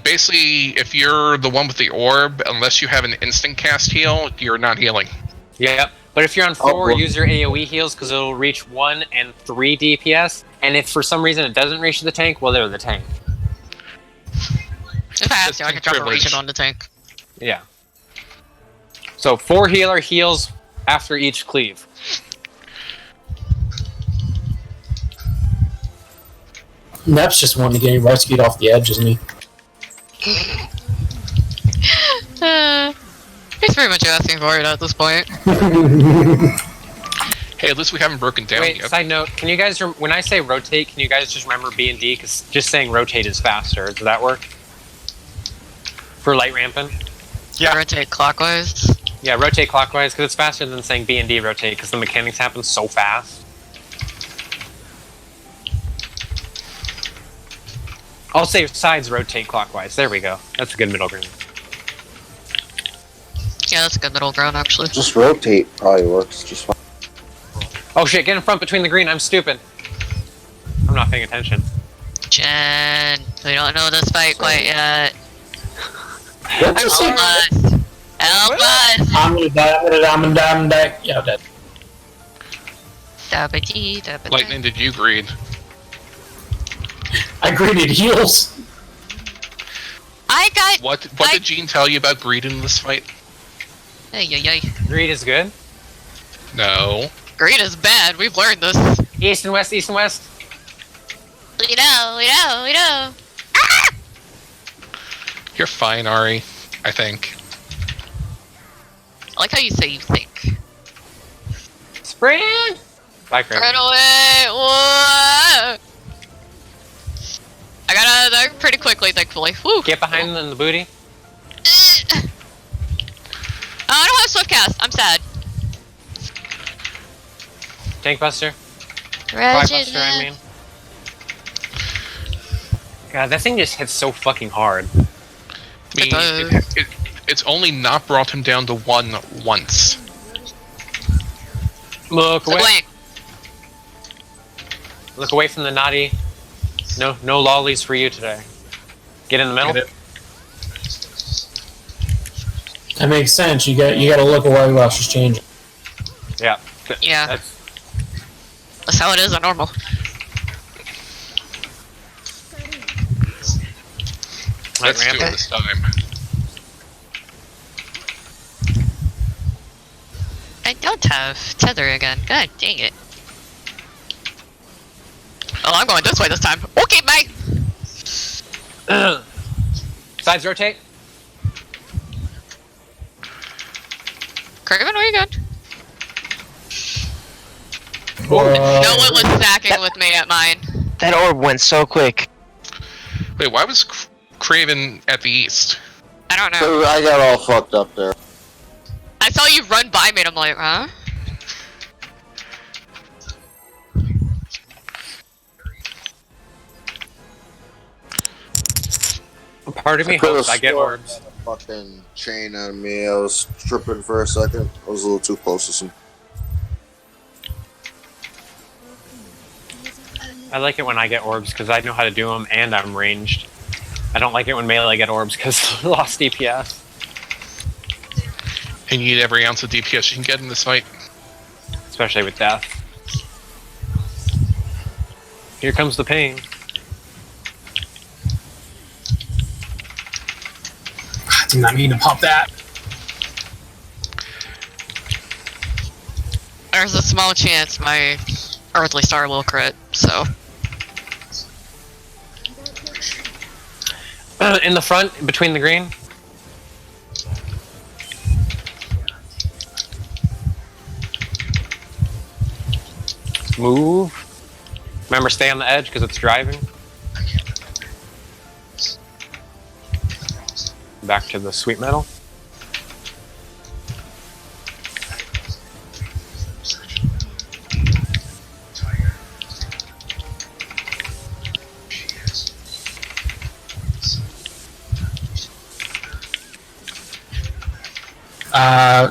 Basically, if you're the one with the orb, unless you have an instant cast heal, you're not healing. Yep. But if you're on 4, well- use your AoE heals because it'll reach 1 and 3 DPS. And if for some reason it doesn't reach the tank, well, they're the tank. If I have It's to, I can drop a privilege. region on the tank. Yeah. So 4 healer heals after each cleave. Nep's just wanting to get rescued off the edge, isn't he? He's pretty much asking for it at this point. Hey, at least we haven't broken down Wait, yet. side note, can you guys, when I say rotate, can you guys just remember B&D? Because just saying rotate is faster. Does that work? For light rampant? Yeah. Rotate clockwise. Yeah, rotate clockwise, because it's faster than saying B&D rotate, because the mechanics happen so fast. I'll say sides rotate clockwise. There we go. That's a good middle ground. Yeah, that's a good middle ground, actually. Just rotate probably works just fine. Oh shit, get in front between the green. I'm stupid. I'm not paying attention. Jen, we don't know this fight quite yet. Let's just Help say, us! Help us! I'm gonna die, I'm gonna die. Yeah, I'm dead. Dabba-dee, dabba-dee. Lightning, did you greed? I greeted heals. I got. What did Gene tell you about greed in this fight? Hey. Greed is good. No. Greed is bad. We've learned this. East and west, east and west. We know. You're fine, Ari. I think. I like how you say you think. Sprint! Bye, Craig. Run away! Whoa! I got out of there pretty quickly, thankfully. Whew. Get behind them in the booty. I don't have swift cast. I'm sad. Tank buster. Roger Buster, I that. mean. God, that thing just hits so fucking hard. I mean, It does. it's only not brought him down to 1 once. Look away. Blank. Look away from the naughty. No lollies for you today. Get in the middle. Get it. That makes sense. You got to look away while she's changing. Yeah. Yeah. That's how it is on normal. Let's do it rampant. this time. I don't have tether again. God dang it. Oh, I'm going this way this time. Okay, bye. Sides rotate. Craven, where you going? Whoa. No one was stacking with me at mine. That orb went so quick. Wait, why was Craven at the east? I don't know. So I got all fucked up there. I saw you run by me and I'm like, huh? Part of me hopes I get orbs. Fucking chain on me. I was tripping for a second. I was a little too close to some. I like it when I get orbs because I know how to do them and I'm ranged. I don't like it when melee get orbs because lost DPS. And you need every ounce of DPS you can get in this fight. Especially with death. Here comes the pain. I did not mean to pop that. There's a small chance my earthly star will crit, so. In the front, between the green. Move. Remember, stay on the edge because it's driving. Back to the sweet metal.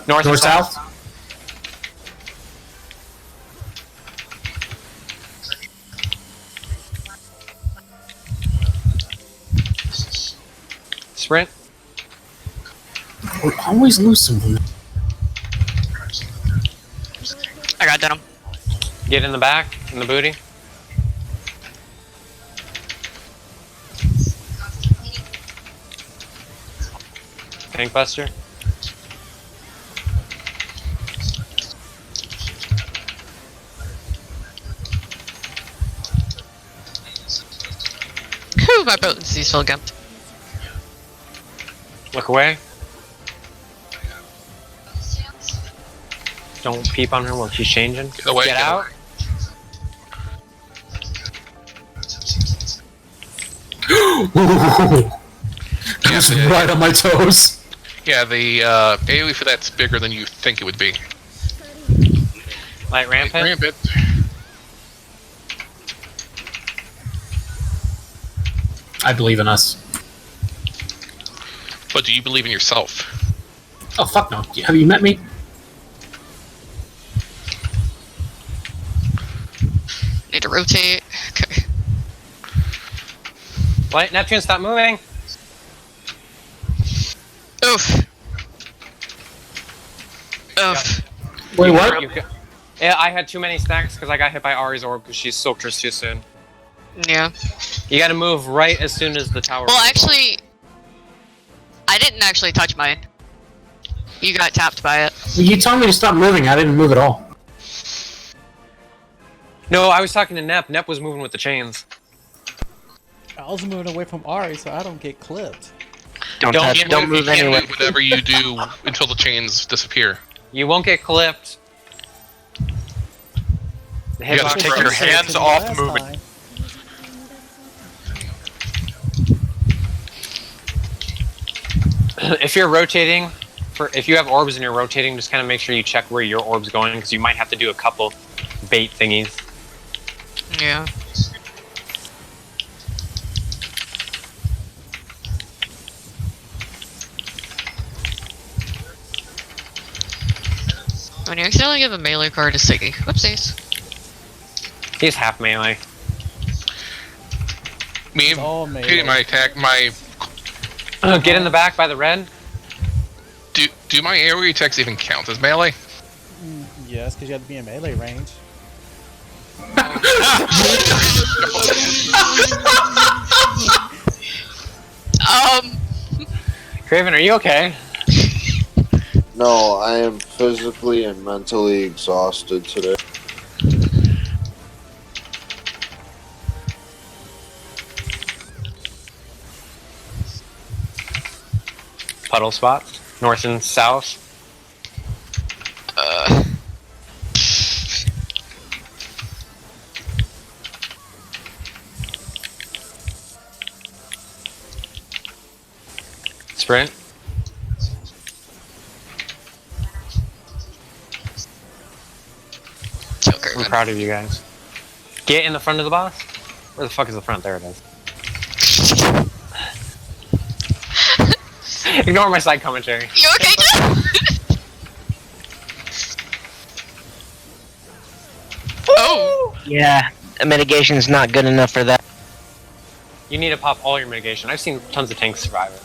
North or south? Sprint. We always lose something. I got denim. Get in the back, in the booty. Tank buster. Whew, my potency's full again. Look away. Don't peep on her while she's changing. Get away, Get get out. Just right on my toes. Yeah, the AoE for that's bigger than you think it would be. Light rampant. Rampant. I believe in us. But do you believe in yourself? Oh, fuck no. Have you met me? Need to rotate. Okay. Light Neptune, stop moving. Oof. Oof. Wait, what? Yeah, I had too many stacks because I got hit by Ari's orb because she soaked us too soon. Yeah. You gotta move right as soon as the tower. Well, resolves. actually, I didn't actually touch mine. You got tapped by it. You told me to stop moving. I didn't move at all. No, I was talking to Nep. Nep was moving with the chains. I was moving away from Ari, so I don't get clipped. Don't You move can't anywhere. move whatever you do until the chains disappear. You won't get clipped. The You gotta hitbox- take your hands off moving. Time. If you're rotating, if you have orbs and you're rotating, just kind of make sure you check where your orb's going, because you might have to do a couple bait thingies. Yeah. When you accidentally give a melee card to Siggy. Whoopsies. He's half melee. Me, It's all melee. hitting my attack, my Get in the back by the red. do my AoE attacks even count as melee? Yes, because you have to be in melee range. Craven, are you okay? No, I am physically and mentally exhausted today. Puddle spots, north and south. Sprint. Joker. I'm proud of you guys. Get in the front of the boss. Where the fuck is the front? There it is. Ignore my side commentary. You okay, Joe? Oh! Yeah, mitigation is not good enough for that. You need to pop all your mitigation. I've seen tons of tanks survive it.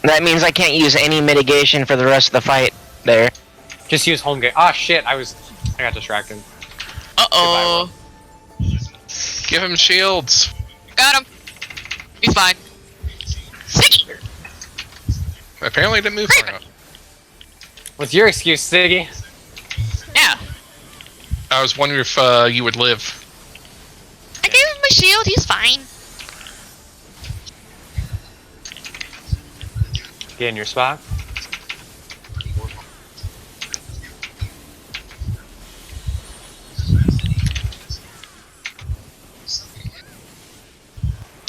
That means I can't use any mitigation for the rest of the fight there. Just use home game. Ah, shit! I got distracted. Uh-oh. Give him shields. Got him. He's fine. Siggy! Apparently, it didn't move far enough. What's your excuse, Siggy? Yeah. I was wondering if you would live. I gave him a shield. He's fine. Get in your spot.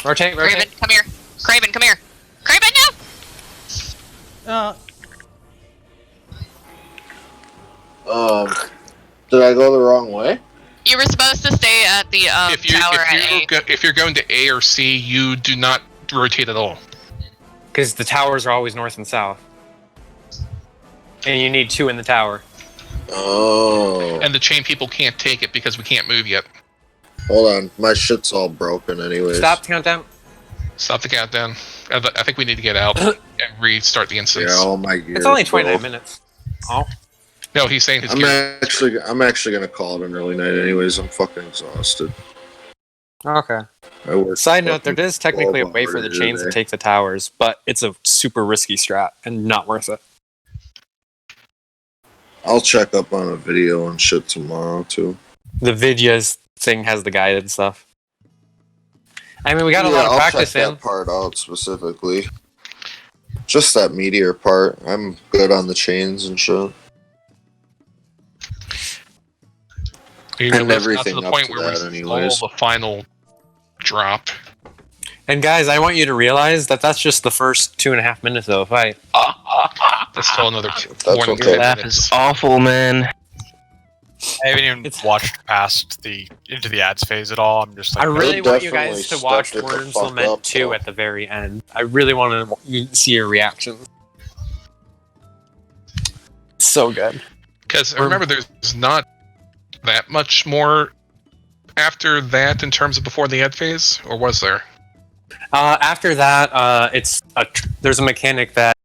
Rotate, rotate. Craven, come here. Craven, come here. Craven, no! Did I go the wrong way? You were supposed to stay at the tower at A. If you're going to A or C, you do not rotate at all. Because the towers are always north and south. And you need 2 in the tower. Oh. And the chain people can't take it because we can't move yet. Hold on, my shit's all broken anyways. Stop countdown. Stop the countdown. I think we need to get out and restart the instance. Yeah, all my gear. It's only is 29 broke. minutes. Oh. No, he's saying his I'm gear. actually gonna call it an early night anyways. I'm fucking exhausted. Okay. I worked Side note, there fucking is technically a 12 way for the hours chains to today. take the towers, but it's a super risky strat and not worth it. I'll check up on a video and shit tomorrow too. The videos thing has the guided stuff. I mean, we got a Yeah, lot of I'll practice check in. that part out specifically. Just that meteor part. I'm good on the chains and shit. You and know, everything not to the up point to where that we anyways. stall the final drop. And guys, I want you to realize that that's just the first 2.5 minutes of the fight. That's still another That's 1 okay. Your laugh is awful, man. I haven't even It's- watched past into the ads phase at all. I'm just like, I really They want you definitely guys to watch stepped it the Worms fuck Lament up, 2 though. at the very end. I really want to see your reactions. So good. Because remember, there's not that much more after that in terms of before the ad phase, or was there? After that, there's a mechanic that